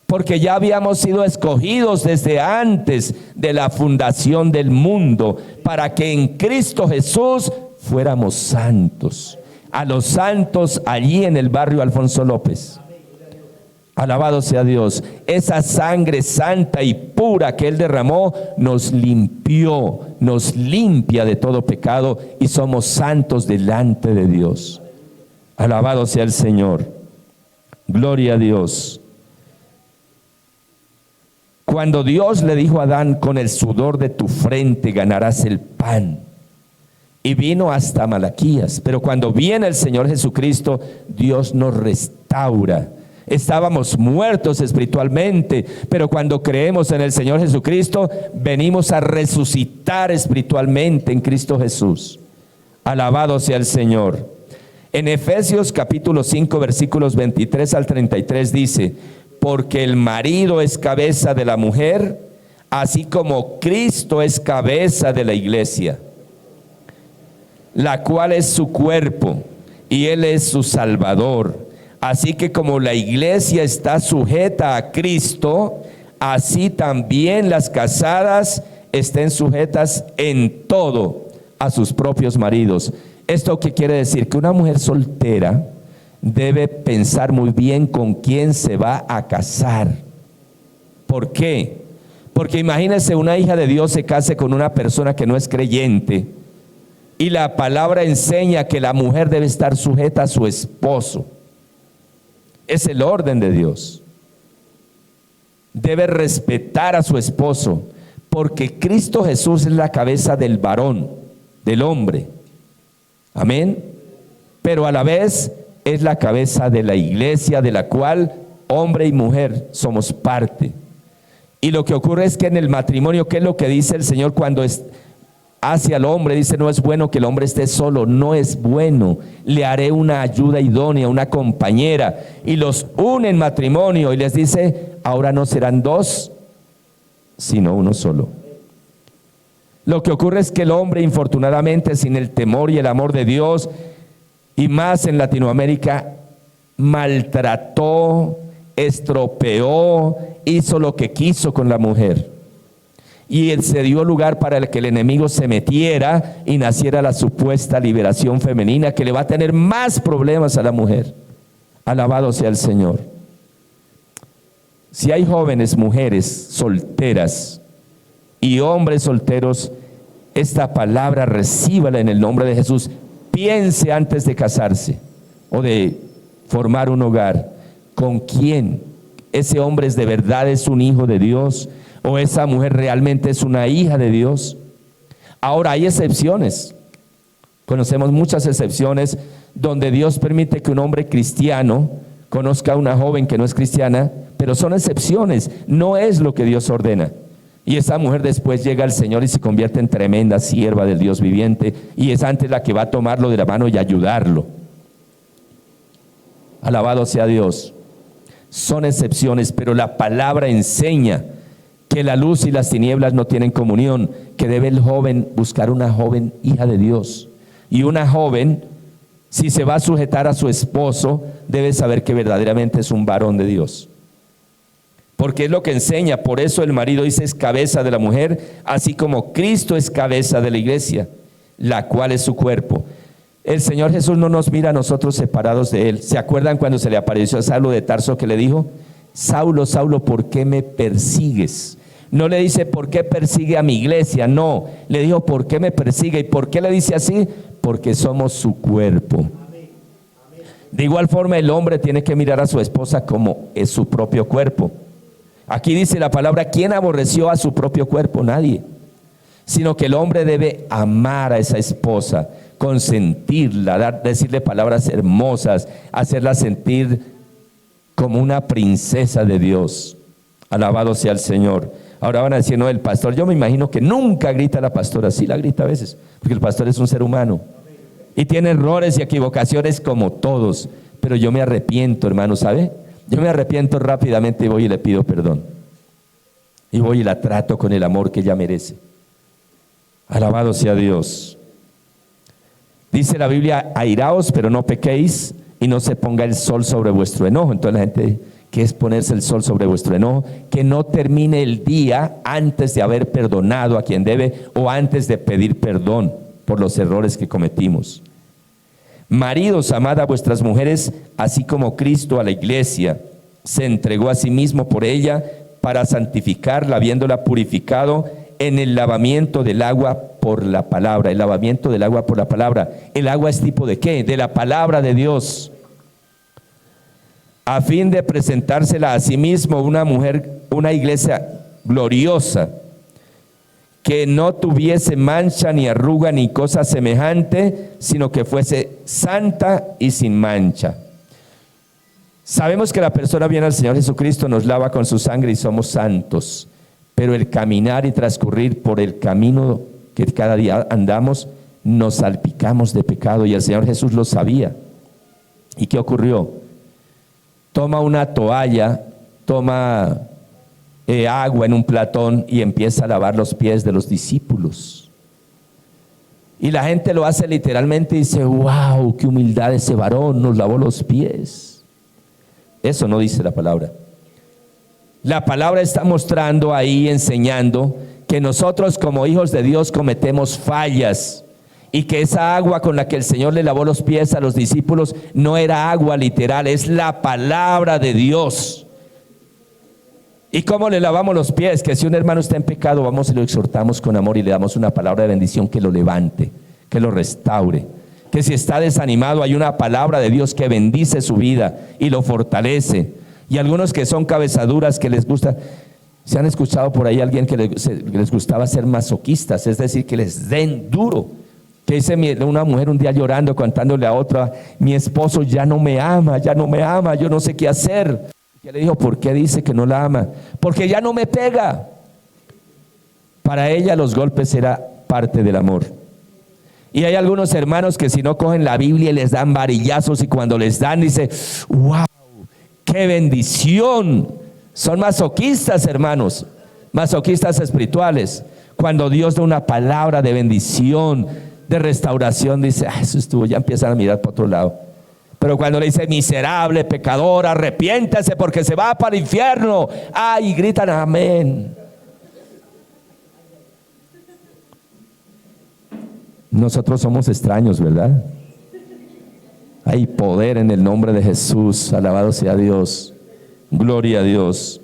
Porque ya habíamos sido escogidos desde antes de la fundación del mundo, para que en Cristo Jesús fuéramos santos. a los santos allí en el barrio Alfonso López. Alabado sea Dios. Esa sangre santa y pura que Él derramó nos limpió, nos limpia de todo pecado y somos santos delante de Dios. Alabado sea el Señor. Gloria a Dios. Cuando Dios le dijo a Adán, con el sudor de tu frente ganarás el pan, y vino hasta Malaquías, pero cuando viene el Señor Jesucristo, Dios nos restaura. Estábamos muertos espiritualmente, pero cuando creemos en el Señor Jesucristo, venimos a resucitar espiritualmente en Cristo Jesús. Alabado sea el Señor. En Efesios capítulo 5 versículos 23 al 33 dice: porque el marido es cabeza de la mujer, así como Cristo es cabeza de la iglesia, la cual es su cuerpo, y Él es su Salvador. Así que como la iglesia está sujeta a Cristo, así también las casadas estén sujetas en todo a sus propios maridos. ¿Esto qué quiere decir? Que una mujer soltera debe pensar muy bien con quién se va a casar. ¿Por qué? Porque imagínese una hija de Dios se case con una persona que no es creyente, y la palabra enseña que la mujer debe estar sujeta a su esposo. Es el orden de Dios. Debe respetar a su esposo, porque Cristo Jesús es la cabeza del varón, del hombre. Amén. Pero a la vez es la cabeza de la iglesia, de la cual hombre y mujer somos parte. Y lo que ocurre es que en el matrimonio, ¿qué es lo que dice el Señor cuando hacia el hombre? Dice: no es bueno que el hombre esté solo, no es bueno, le haré una ayuda idónea, una compañera, y los une en matrimonio, y les dice: ahora no serán dos, sino uno solo. Lo que ocurre es que el hombre, infortunadamente, sin el temor y el amor de Dios, y más en Latinoamérica, maltrató, estropeó, hizo lo que quiso con la mujer. Y él se dio lugar para que el enemigo se metiera y naciera la supuesta liberación femenina, que le va a tener más problemas a la mujer. Alabado sea el Señor. Si hay jóvenes, mujeres solteras y hombres solteros, esta palabra recíbala en el nombre de Jesús. Piense antes de casarse o de formar un hogar. ¿Con quién? ¿Ese hombre de verdad es un hijo de Dios? ¿O esa mujer realmente es una hija de Dios? Ahora, hay excepciones. Conocemos muchas excepciones donde Dios permite que un hombre cristiano conozca a una joven que no es cristiana, pero son excepciones, no es lo que Dios ordena. Y esa mujer después llega al Señor y se convierte en tremenda sierva del Dios viviente, y es antes la que va a tomarlo de la mano y ayudarlo. Alabado sea Dios. Son excepciones, pero la palabra enseña que la luz y las tinieblas no tienen comunión, que debe el joven buscar una joven hija de Dios. Y una joven, si se va a sujetar a su esposo, debe saber que verdaderamente es un varón de Dios. Porque es lo que enseña. Por eso el marido dice: es cabeza de la mujer, así como Cristo es cabeza de la iglesia, la cual es su cuerpo. El Señor Jesús no nos mira a nosotros separados de Él. ¿Se acuerdan cuando se le apareció a Saulo de Tarso, que le dijo: Saulo, Saulo, ¿por qué me persigues? No le dice: ¿por qué persigue a mi iglesia? No, le dijo: ¿por qué me persigue? ¿Y por qué le dice así? Porque somos su cuerpo. De igual forma, el hombre tiene que mirar a su esposa como es su propio cuerpo. Aquí dice la palabra: ¿quién aborreció a su propio cuerpo? Nadie. Sino que el hombre debe amar a esa esposa, consentirla, decirle palabras hermosas, hacerla sentir como una princesa de Dios. Alabado sea el Señor. Ahora van a decir: no, el pastor, yo me imagino que nunca grita la pastora. Sí la grita a veces, porque el pastor es un ser humano y tiene errores y equivocaciones como todos. Pero yo me arrepiento, hermano, ¿sabe? Yo me arrepiento rápidamente y voy y le pido perdón. Y voy y la trato con el amor que ella merece. Alabado sea Dios. Dice la Biblia: airaos, pero no pequéis, y no se ponga el sol sobre vuestro enojo. Entonces la gente, ¿qué es ponerse el sol sobre vuestro enojo? Que no termine el día antes de haber perdonado a quien debe, o antes de pedir perdón por los errores que cometimos. Maridos, amad a vuestras mujeres, así como Cristo a la iglesia se entregó a sí mismo por ella, para santificarla, habiéndola purificado en el lavamiento del agua por la palabra. El lavamiento del agua por la palabra. ¿El agua es tipo de qué? De la palabra de Dios. A fin de presentársela a sí mismo una mujer, una iglesia gloriosa, que no tuviese mancha ni arruga ni cosa semejante, sino que fuese santa y sin mancha. Sabemos que la persona viene al Señor Jesucristo, nos lava con su sangre y somos santos, pero el caminar y transcurrir por el camino que cada día andamos, nos salpicamos de pecado, y el Señor Jesús lo sabía. ¿Y qué ocurrió? Toma una toalla, toma agua en un platón y empieza a lavar los pies de los discípulos. Y la gente lo hace literalmente y dice: wow, qué humildad ese varón, nos lavó los pies. Eso no dice la palabra. La palabra está mostrando ahí, enseñando que nosotros como hijos de Dios cometemos fallas, y que esa agua con la que el Señor le lavó los pies a los discípulos no era agua literal, es la palabra de Dios. ¿Y cómo le lavamos los pies? Que si un hermano está en pecado, vamos y lo exhortamos con amor y le damos una palabra de bendición que lo levante, que lo restaure. Que si está desanimado, hay una palabra de Dios que bendice su vida y lo fortalece. Y algunos que son cabezaduras, que les gusta, ¿se han escuchado por ahí alguien que les gustaba ser masoquistas? Es decir, que les den duro. Que dice una mujer un día llorando, contándole a otra: mi esposo ya no me ama, yo no sé qué hacer. Y le dijo: ¿por qué dice que no la ama? Porque ya no me pega. Para ella los golpes era parte del amor. Y hay algunos hermanos que si no cogen la Biblia les dan varillazos, y cuando les dan dice: wow, qué bendición. Son masoquistas, hermanos, masoquistas espirituales. Cuando Dios da una palabra de bendición, de restauración, dice: eso estuvo, ya empiezan a mirar para otro lado. Pero cuando le dice: miserable pecador, arrepiéntase porque se va para el infierno, y gritan amén. Nosotros somos extraños, ¿verdad? Hay poder en el nombre de Jesús. Alabado sea Dios. Gloria a Dios.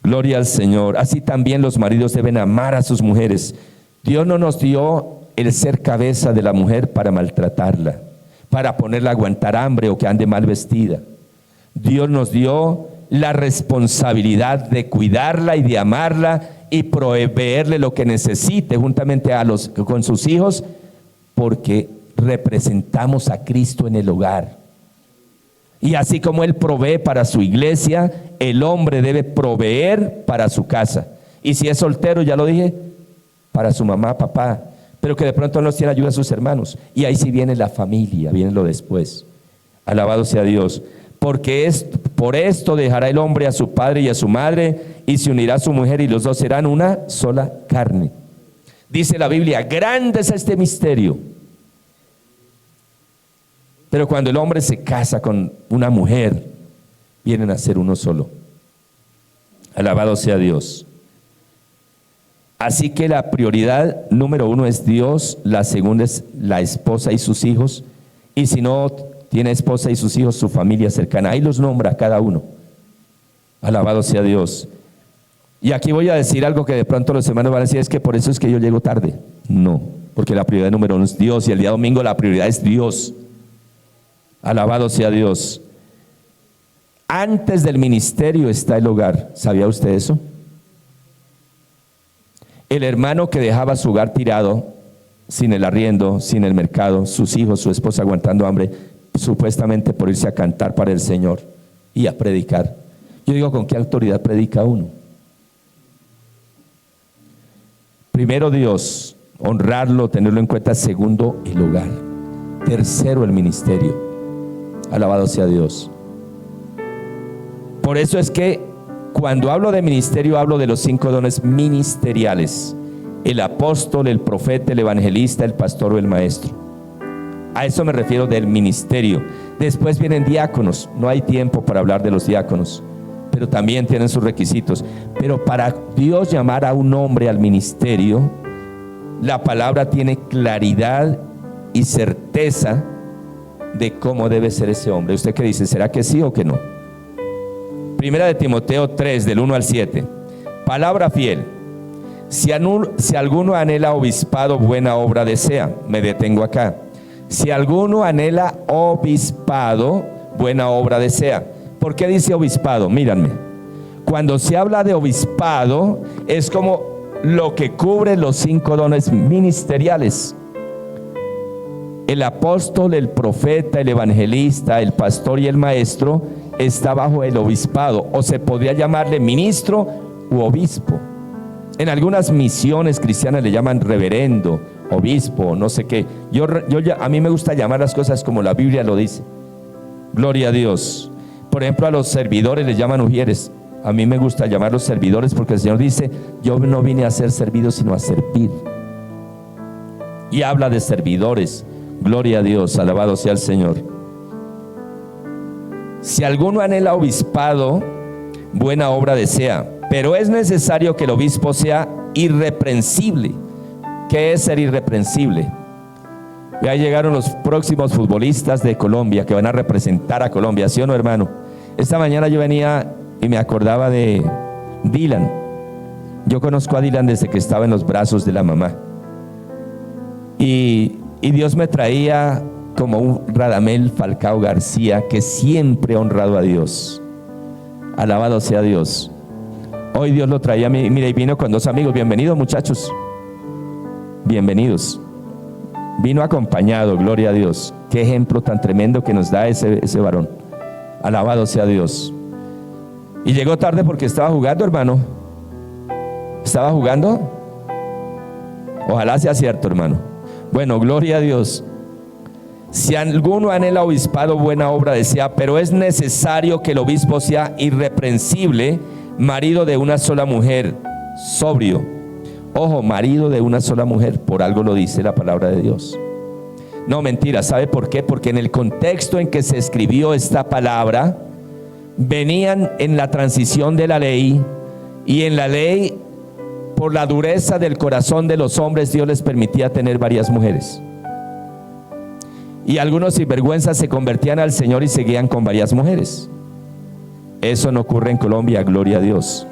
Gloria al Señor. Así también los maridos deben amar a sus mujeres. Dios no nos dio el ser cabeza de la mujer para maltratarla, para ponerla a aguantar hambre o que ande mal vestida. Dios nos dio la responsabilidad de cuidarla y de amarla y proveerle lo que necesite juntamente con sus hijos, porque representamos a Cristo en el hogar. Y así como Él provee para su iglesia, el hombre debe proveer para su casa. Y si es soltero, ya lo dije, para su mamá, papá, pero que de pronto no tiene ayuda a sus hermanos. Y ahí sí viene la familia, viene lo después. Alabado sea Dios. Porque por esto dejará el hombre a su padre y a su madre, y se unirá a su mujer, y los dos serán una sola carne. Dice la Biblia: grande es este misterio. Pero cuando el hombre se casa con una mujer, vienen a ser uno solo. Alabado sea Dios. Así que la prioridad número 1 es Dios, la segunda es la esposa y sus hijos, y si no tiene esposa y sus hijos, su familia cercana. Ahí los nombra cada uno. Alabado sea Dios. Y aquí voy a decir algo que de pronto los hermanos van a decir: es que por eso es que yo llego tarde. No, porque la prioridad número 1 es Dios, y el día domingo la prioridad es Dios. Alabado sea Dios. Antes del ministerio está el hogar. ¿Sabía usted eso? El hermano que dejaba su hogar tirado, sin el arriendo, sin el mercado, sus hijos, su esposa aguantando hambre, supuestamente por irse a cantar para el Señor y a predicar. Yo digo: ¿con qué autoridad predica uno? Primero Dios, honrarlo, tenerlo en cuenta. Segundo, el hogar. Tercero, el ministerio. Alabado sea Dios. Por eso es que cuando hablo de ministerio, hablo de los 5 dones ministeriales: el apóstol, el profeta, el evangelista, el pastor o el maestro. A eso me refiero del ministerio. Después vienen diáconos. No hay tiempo para hablar de los diáconos, pero también tienen sus requisitos. Pero para Dios llamar a un hombre al ministerio, la palabra tiene claridad y certeza de cómo debe ser ese hombre. ¿Usted qué dice? ¿Será que sí o que no? Primera de Timoteo 3, del 1 al 7. Palabra fiel. Si alguno anhela obispado, buena obra desea. Me detengo acá. Si alguno anhela obispado, buena obra desea. ¿Por qué dice obispado? Míranme. Cuando se habla de obispado, es como lo que cubre los 5 dones ministeriales. El apóstol, el profeta, el evangelista, el pastor y el maestro está bajo el obispado, o se podría llamarle ministro u obispo. En algunas misiones cristianas le llaman reverendo, obispo, no sé qué. A mí me gusta llamar las cosas como la Biblia lo dice. Gloria a Dios. Por ejemplo, a los servidores les llaman ujieres. A mí me gusta llamarlos servidores porque el Señor dice: yo no vine a ser servido sino a servir. Y habla de servidores. Gloria a Dios, alabado sea el Señor. Si alguno anhela obispado, buena obra desea, pero es necesario que el obispo sea irreprensible. ¿Qué es ser irreprensible? Ya llegaron los próximos futbolistas de Colombia que van a representar a Colombia, ¿sí o no, hermano? Esta mañana yo venía y me acordaba de Dylan. Yo conozco a Dylan desde que estaba en los brazos de la mamá. Y Dios me traía como un Radamel Falcao García que siempre ha honrado a Dios. Alabado sea Dios. Hoy Dios lo traía a mí, mira, y vino con 2 amigos. Bienvenidos, muchachos. Bienvenidos. Vino acompañado, gloria a Dios. Qué ejemplo tan tremendo que nos da ese varón. Alabado sea Dios. Y llegó tarde porque estaba jugando, hermano. ¿Estaba jugando? Ojalá sea cierto, hermano. Bueno, gloria a Dios. Si alguno anhela obispado, buena obra desea, pero es necesario que el obispo sea irreprensible, marido de una sola mujer, sobrio. Ojo, marido de una sola mujer, por algo lo dice la palabra de Dios. No, mentira, ¿sabe por qué? Porque en el contexto en que se escribió esta palabra, venían en la transición de la ley, y en la ley, por la dureza del corazón de los hombres, Dios les permitía tener varias mujeres. Y algunos sinvergüenzas se convertían al Señor y seguían con varias mujeres. Eso no ocurre en Colombia, gloria a Dios.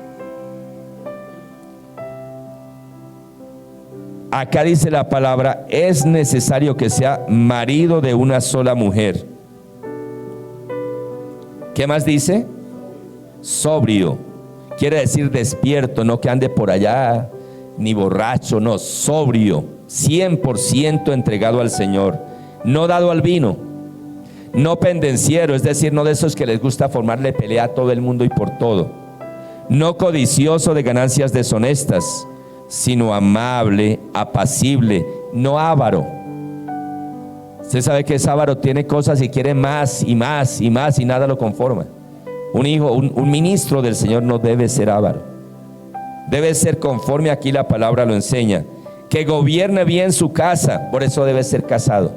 Acá dice la palabra: es necesario que sea marido de una sola mujer. ¿Qué más dice? Sobrio. Quiere decir despierto, no que ande por allá, ni borracho, no, sobrio, 100% entregado al Señor, no dado al vino, no pendenciero, es decir, no de esos que les gusta formarle pelea a todo el mundo y por todo, no codicioso de ganancias deshonestas, sino amable, apacible, no avaro. Usted sabe que es avaro, tiene cosas y quiere más y más y más y nada lo conforma. Un ministro del Señor no debe ser avaro. Debe ser conforme, aquí la palabra lo enseña, que gobierne bien su casa, por eso debe ser casado.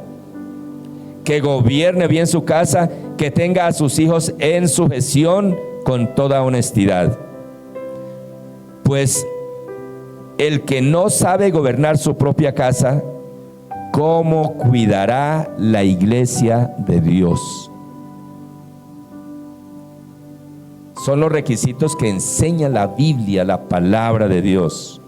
Que gobierne bien su casa, que tenga a sus hijos en sujeción con toda honestidad. Pues el que no sabe gobernar su propia casa, ¿cómo cuidará la iglesia de Dios? Son los requisitos que enseña la Biblia, la palabra de Dios.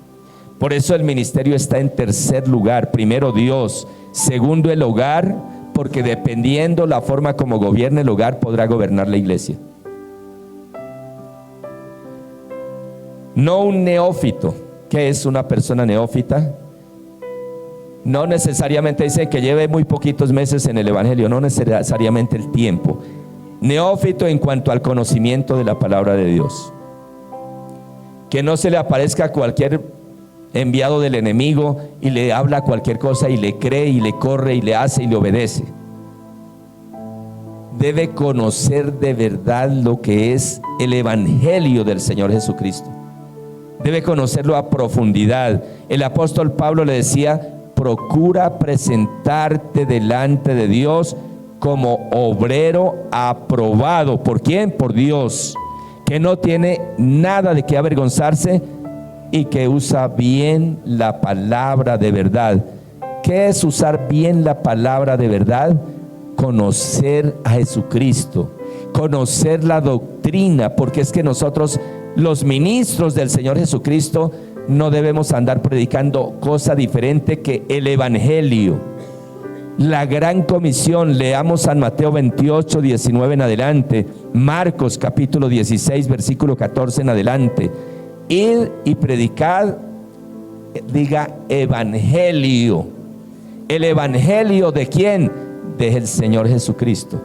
Por eso el ministerio está en tercer lugar. Primero Dios, segundo el hogar, porque dependiendo la forma como gobierne el hogar, podrá gobernar la iglesia. No un neófito. ¿Qué es una persona neófita? No necesariamente dice que lleve muy poquitos meses en el evangelio, no necesariamente el tiempo. Neófito en cuanto al conocimiento de la palabra de Dios. Que no se le aparezca cualquier enviado del enemigo y le habla cualquier cosa y le cree y le corre y le hace y le obedece. Debe conocer de verdad lo que es el evangelio del Señor Jesucristo. Debe conocerlo a profundidad. El apóstol Pablo le decía: procura presentarte delante de Dios como obrero aprobado. ¿Por quién? Por Dios, que no tiene nada de qué avergonzarse y que usa bien la palabra de verdad. ¿Qué es usar bien la palabra de verdad? conocer a Jesucristo, conocer la doctrina, porque es que nosotros, los ministros del Señor Jesucristo, no debemos andar predicando cosa diferente que el Evangelio. La gran comisión, leamos San Mateo 28, 19 en adelante, Marcos capítulo 16, versículo 14 en adelante. Id y predicad, diga Evangelio. ¿El Evangelio de quién? Del Señor Jesucristo.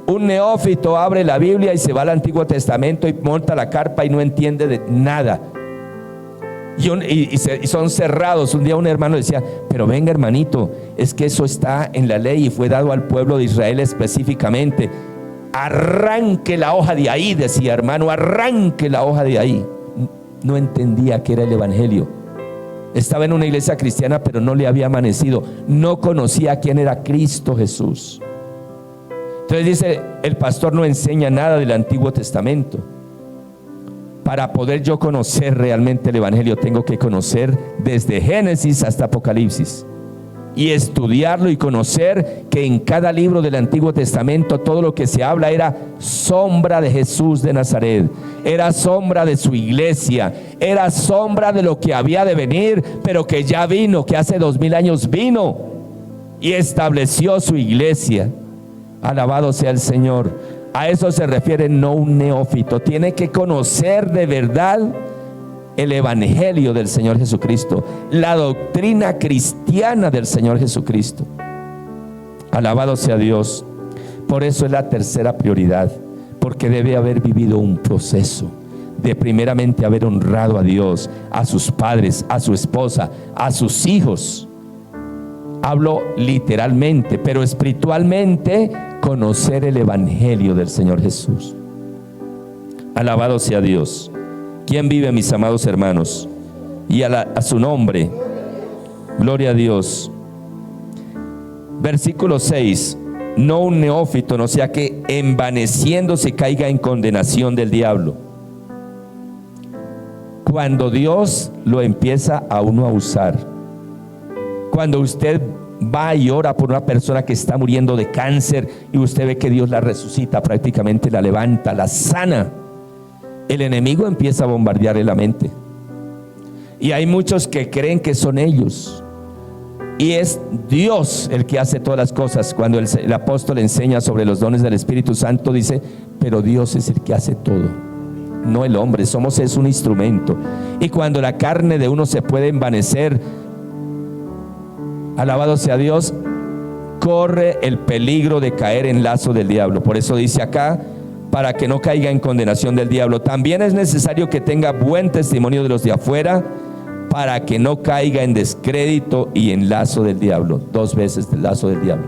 Un neófito abre la Biblia y se va al Antiguo Testamento y monta la carpa y no entiende de nada. Y son cerrados. Un día un hermano decía: pero venga, hermanito, es que eso está en la ley y fue dado al pueblo de Israel específicamente. Arranque la hoja de ahí, decía, hermano, arranque la hoja de ahí. No entendía qué era el Evangelio. Estaba en una iglesia cristiana, pero no le había amanecido. No conocía quién era Cristo Jesús. Entonces dice: el pastor no enseña nada del Antiguo Testamento. Para poder yo conocer realmente el Evangelio, tengo que conocer desde Génesis hasta Apocalipsis, y estudiarlo y conocer que en cada libro del Antiguo Testamento todo lo que se habla era sombra de Jesús de Nazaret, era sombra de su iglesia, era sombra de lo que había de venir, pero que ya vino, que hace 2000 años vino y estableció su iglesia. Alabado sea el Señor. A eso se refiere no un neófito. Tiene que conocer de verdad el Evangelio del Señor Jesucristo, la doctrina cristiana del Señor Jesucristo. Alabado sea Dios. Por eso es la tercera prioridad, porque debe haber vivido un proceso de primeramente haber honrado a Dios, a sus padres, a su esposa, a sus hijos. Hablo literalmente, pero espiritualmente, conocer el Evangelio del Señor Jesús. Alabado sea Dios. ¿Quién vive, mis amados hermanos? Y a su nombre, gloria a Dios. Versículo 6. No un neófito, no sea que envaneciéndose caiga en condenación del diablo. Cuando Dios lo empieza a uno a usar, cuando usted va y ora por una persona que está muriendo de cáncer y usted ve que Dios la resucita, prácticamente la levanta, la sana, el enemigo empieza a bombardear en la mente. Y hay muchos que creen que son ellos, y es Dios el que hace todas las cosas. Cuando el apóstol enseña sobre los dones del Espíritu Santo, dice: pero Dios es el que hace todo, no el hombre. Es un instrumento. Y cuando la carne de uno se puede envanecer, alabado sea Dios, corre el peligro de caer en lazo del diablo. Por eso dice acá: para que no caiga en condenación del diablo. También es necesario que tenga buen testimonio de los de afuera, para que no caiga en descrédito y en lazo del diablo. 2 veces del lazo del diablo.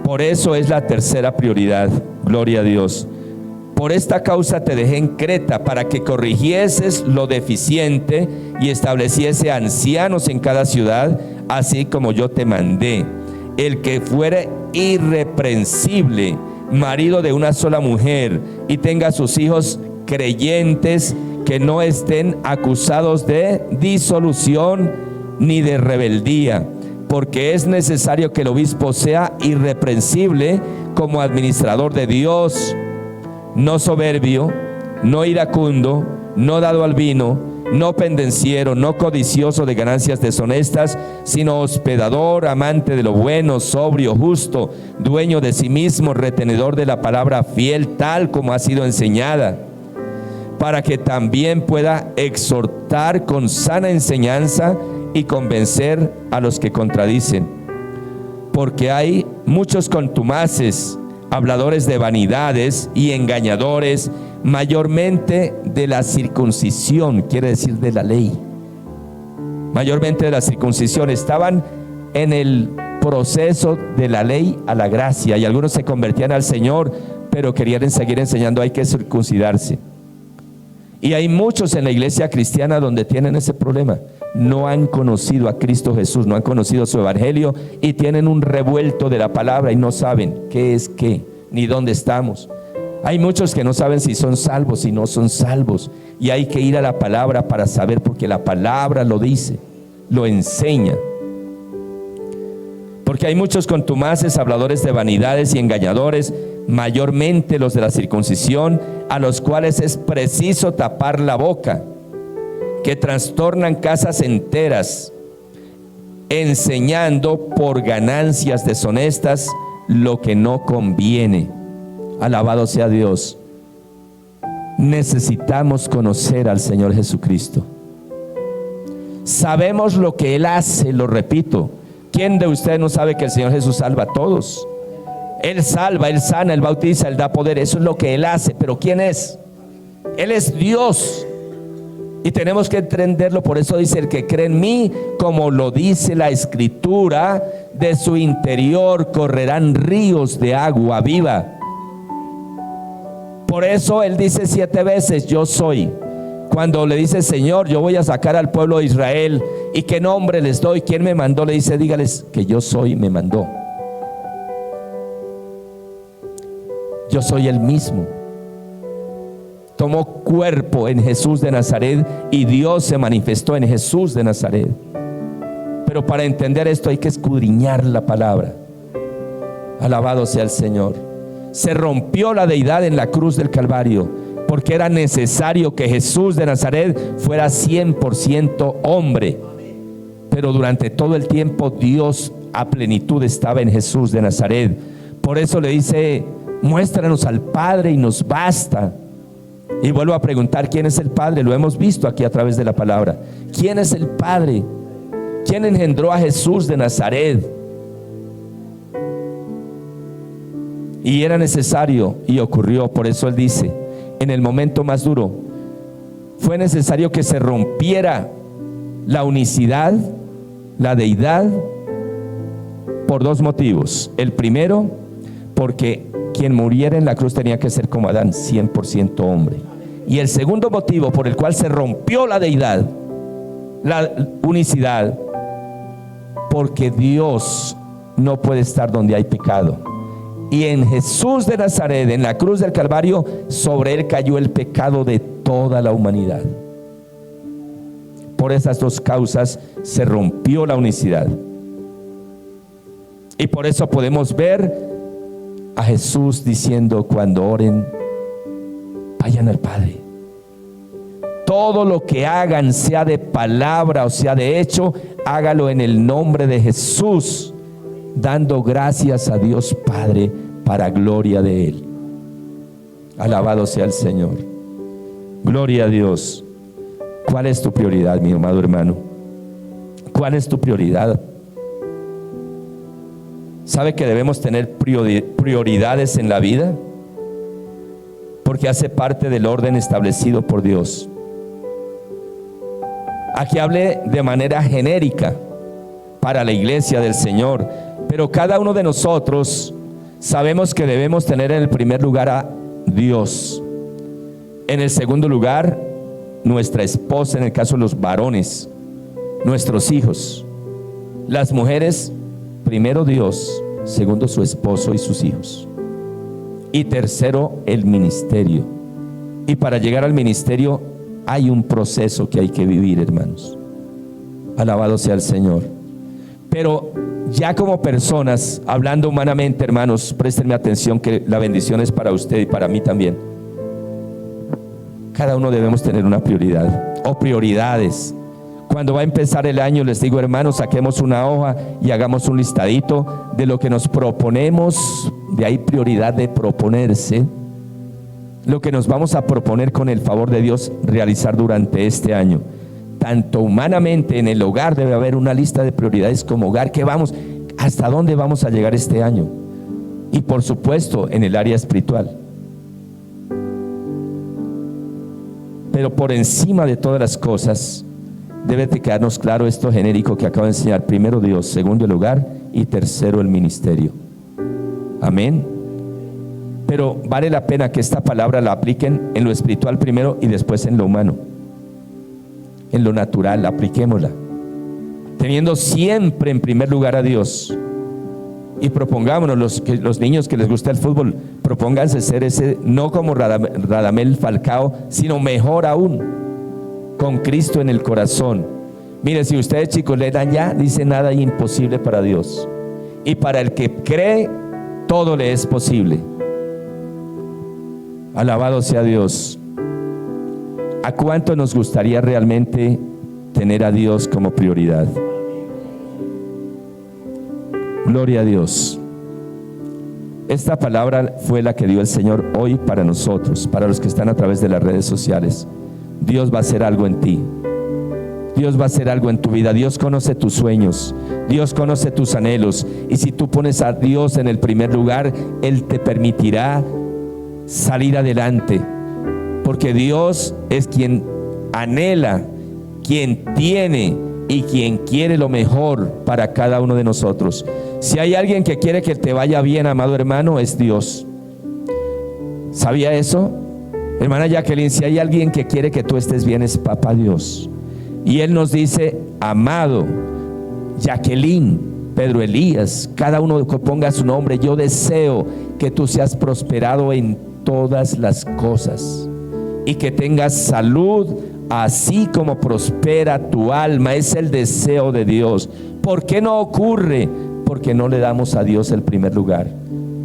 Por eso es la tercera prioridad. Gloria a Dios. Por esta causa te dejé en Creta, para que corrigieses lo deficiente y estableciese ancianos en cada ciudad, así como yo te mandé. El que fuere irreprensible, marido de una sola mujer, y tenga sus hijos creyentes, que no estén acusados de disolución ni de rebeldía, porque es necesario que el obispo sea irreprensible como administrador de Dios, no soberbio, no iracundo, no dado al vino, no pendenciero, no codicioso de ganancias deshonestas, sino hospedador, amante de lo bueno, sobrio, justo, dueño de sí mismo, retenedor de la palabra, fiel tal como ha sido enseñada, para que también pueda exhortar con sana enseñanza y convencer a los que contradicen. Porque hay muchos contumaces, habladores de vanidades y engañadores, mayormente de la circuncisión, quiere decir de la ley, mayormente de la circuncisión. Estaban en el proceso de la ley a la gracia, y algunos se convertían al Señor, pero querían seguir enseñando: hay que circuncidarse. Y hay muchos en la iglesia cristiana donde tienen ese problema. No han conocido a Cristo Jesús, no han conocido su evangelio, y tienen un revuelto de la palabra y no saben qué es qué, ni dónde estamos. Hay muchos que no saben si son salvos, si no son salvos, y hay que ir a la palabra para saber, porque la palabra lo dice, lo enseña. Porque hay muchos contumaces, habladores de vanidades y engañadores, mayormente los de la circuncisión, a los cuales es preciso tapar la boca, que trastornan casas enteras, enseñando por ganancias deshonestas lo que no conviene. Alabado sea Dios. Necesitamos conocer al Señor Jesucristo. Sabemos lo que Él hace, lo repito. ¿Quién de ustedes no sabe que el Señor Jesús salva a todos? Él salva, Él sana, Él bautiza, Él da poder. Eso es lo que Él hace. Pero ¿quién es? Él es Dios. Y tenemos que entenderlo. Por eso dice: el que cree en mí, como lo dice la Escritura, de su interior correrán ríos de agua viva. Por eso Él dice 7 veces: yo soy. Cuando le dice: Señor, yo voy a sacar al pueblo de Israel, ¿y qué nombre les doy? ¿Quién me mandó? Le dice: dígales que yo soy, me mandó. Yo soy el mismo. Tomó cuerpo en Jesús de Nazaret y Dios se manifestó en Jesús de Nazaret. Pero para entender esto hay que escudriñar la palabra. Alabado sea el Señor. Se rompió la deidad en la cruz del Calvario, porque era necesario que Jesús de Nazaret fuera 100% hombre. Pero durante todo el tiempo Dios a plenitud estaba en Jesús de Nazaret. Por eso le dice: muéstranos al Padre y nos basta. Y vuelvo a preguntar: ¿quién es el Padre? Lo hemos visto aquí a través de la palabra. ¿Quién es el Padre? ¿Quién engendró a Jesús de Nazaret? Y era necesario, y ocurrió. Por eso Él dice, en el momento más duro, fue necesario que se rompiera la unicidad, la deidad, por 2 motivos. El primero, porque quien muriera en la cruz tenía que ser como Adán, 100% hombre. Y el segundo motivo por el cual se rompió la deidad, la unicidad, porque Dios no puede estar donde hay pecado. Y en Jesús de Nazaret, en la cruz del Calvario, sobre Él cayó el pecado de toda la humanidad. Por esas 2 causas se rompió la unicidad. Y por eso podemos ver a Jesús diciendo: cuando oren, vayan al Padre. Todo lo que hagan, sea de palabra o sea de hecho, hágalo en el nombre de Jesús, dando gracias a Dios Padre para gloria de Él. Alabado sea el Señor. Gloria a Dios. ¿Cuál es tu prioridad, mi amado hermano? ¿Cuál es tu prioridad? ¿Sabe que debemos tener prioridades en la vida? Porque hace parte del orden establecido por Dios. Aquí hablé de manera genérica para la iglesia del Señor, pero cada uno de nosotros sabemos que debemos tener en el primer lugar a Dios. En el segundo lugar, nuestra esposa, en el caso de los varones, nuestros hijos. Las mujeres, primero Dios, segundo su esposo y sus hijos. Y tercero, el ministerio. Y para llegar al ministerio hay un proceso que hay que vivir, hermanos. Alabado sea el Señor. Pero ya como personas, hablando humanamente, hermanos, préstenme atención que la bendición es para usted y para mí también. Cada uno debemos tener una prioridad o prioridades. Cuando va a empezar el año, les digo, hermanos, saquemos una hoja y hagamos un listadito de lo que nos proponemos. De ahí prioridad de proponerse. Lo que nos vamos a proponer con el favor de Dios realizar durante este año. Tanto humanamente en el hogar debe haber una lista de prioridades como hogar. ¿Qué vamos? ¿Hasta dónde vamos a llegar este año? Y por supuesto en el área espiritual. Pero por encima de todas las cosas debe de quedarnos claro esto genérico que acabo de enseñar. Primero Dios, segundo el hogar y tercero el ministerio. Amén. Pero vale la pena que esta palabra la apliquen en lo espiritual primero y después en lo humano. En lo natural, apliquémosla. Teniendo siempre en primer lugar a Dios. Y propongámonos, los niños que les gusta el fútbol, propónganse ser ese, no como Radamel Falcao, sino mejor aún, con Cristo en el corazón. Mire, si ustedes chicos le dan ya, dice nada imposible para Dios. y para el que cree, todo le es posible. Alabado sea Dios. ¿A cuánto nos gustaría realmente tener a Dios como prioridad? Gloria a Dios. Esta palabra fue la que dio el Señor hoy para nosotros, para los que están a través de las redes sociales. Dios va a hacer algo en ti. Dios va a hacer algo en tu vida. Dios conoce tus sueños. Dios conoce tus anhelos. Y si tú pones a Dios en el primer lugar, Él te permitirá salir adelante. Porque Dios es quien anhela, quien tiene y quien quiere lo mejor para cada uno de nosotros. Si hay alguien que quiere que te vaya bien, amado hermano, es Dios. ¿Sabía eso? Hermana Jacqueline, si hay alguien que quiere que tú estés bien, es Papá Dios. Y Él nos dice: amado Jacqueline, Pedro Elías, cada uno que ponga su nombre, yo deseo que tú seas prosperado en todas las cosas y que tengas salud, así como prospera tu alma. Es el deseo de Dios. ¿Por qué no ocurre? Porque no le damos a Dios el primer lugar,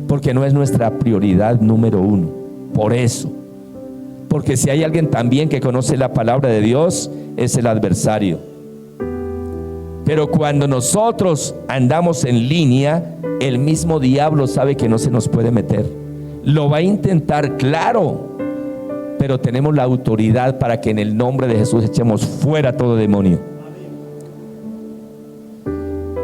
porque no es nuestra prioridad número uno. Por eso, porque si hay alguien también que conoce la palabra de Dios, es el adversario. Pero cuando nosotros andamos en línea, el mismo diablo sabe que no se nos puede meter. Lo va a intentar, claro, pero tenemos la autoridad para que en el nombre de Jesús echemos fuera todo demonio.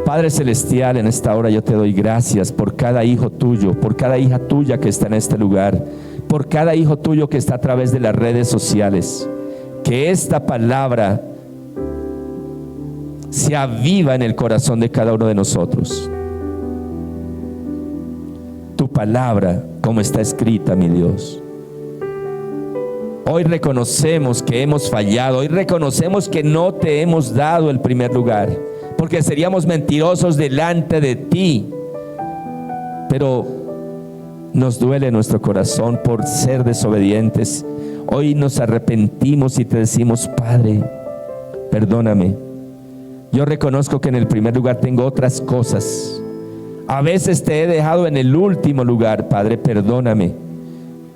Padre Celestial, en esta hora yo te doy gracias por cada hijo tuyo, por cada hija tuya que está en este lugar, por cada hijo tuyo que está a través de las redes sociales. Que esta palabra se aviva en el corazón de cada uno de nosotros. Tu palabra, como está escrita, mi Dios. Hoy reconocemos que hemos fallado, hoy reconocemos que no te hemos dado el primer lugar, porque seríamos mentirosos delante de ti. Pero nos duele nuestro corazón por ser desobedientes. Hoy nos arrepentimos y te decimos: Padre, perdóname. Yo reconozco que en el primer lugar tengo otras cosas. A veces te he dejado en el último lugar. Padre, perdóname.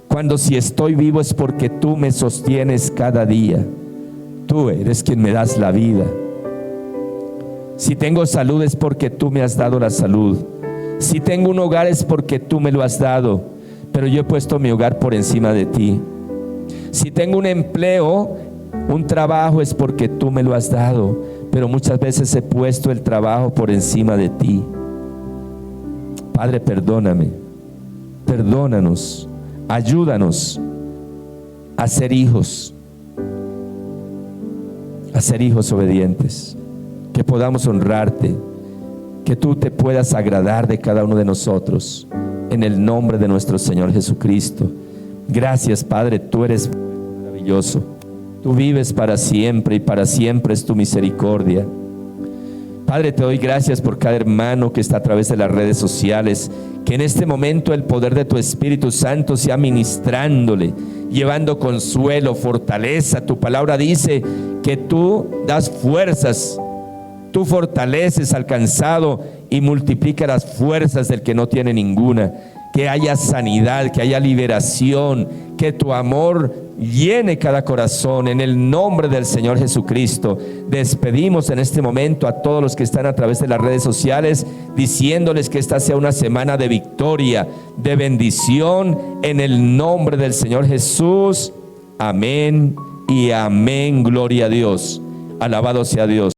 Cuando si estoy vivo es porque tú me sostienes cada día. Tú eres quien me das la vida. Si tengo salud es porque tú me has dado la salud. Si tengo un hogar es porque tú me lo has dado, pero yo he puesto mi hogar por encima de ti. Si tengo un empleo, un trabajo, es porque tú me lo has dado, pero muchas veces he puesto el trabajo por encima de ti. Padre, perdóname, perdónanos, ayúdanos a ser hijos obedientes, que podamos honrarte, que tú te puedas agradar de cada uno de nosotros, en el nombre de nuestro Señor Jesucristo. Gracias, Padre, tú eres maravilloso, tú vives para siempre y para siempre es tu misericordia. Padre, te doy gracias por cada hermano que está a través de las redes sociales, que en este momento el poder de tu Espíritu Santo sea ministrándole, llevando consuelo, fortaleza. Tu palabra dice que tú das fuerzas, tú fortaleces al cansado y multiplica las fuerzas del que no tiene ninguna. Que haya sanidad, que haya liberación, que tu amor llene cada corazón. En el nombre del Señor Jesucristo, despedimos en este momento a todos los que están a través de las redes sociales, diciéndoles que esta sea una semana de victoria, de bendición, en el nombre del Señor Jesús. Amén y amén. Gloria a Dios. Alabado sea Dios.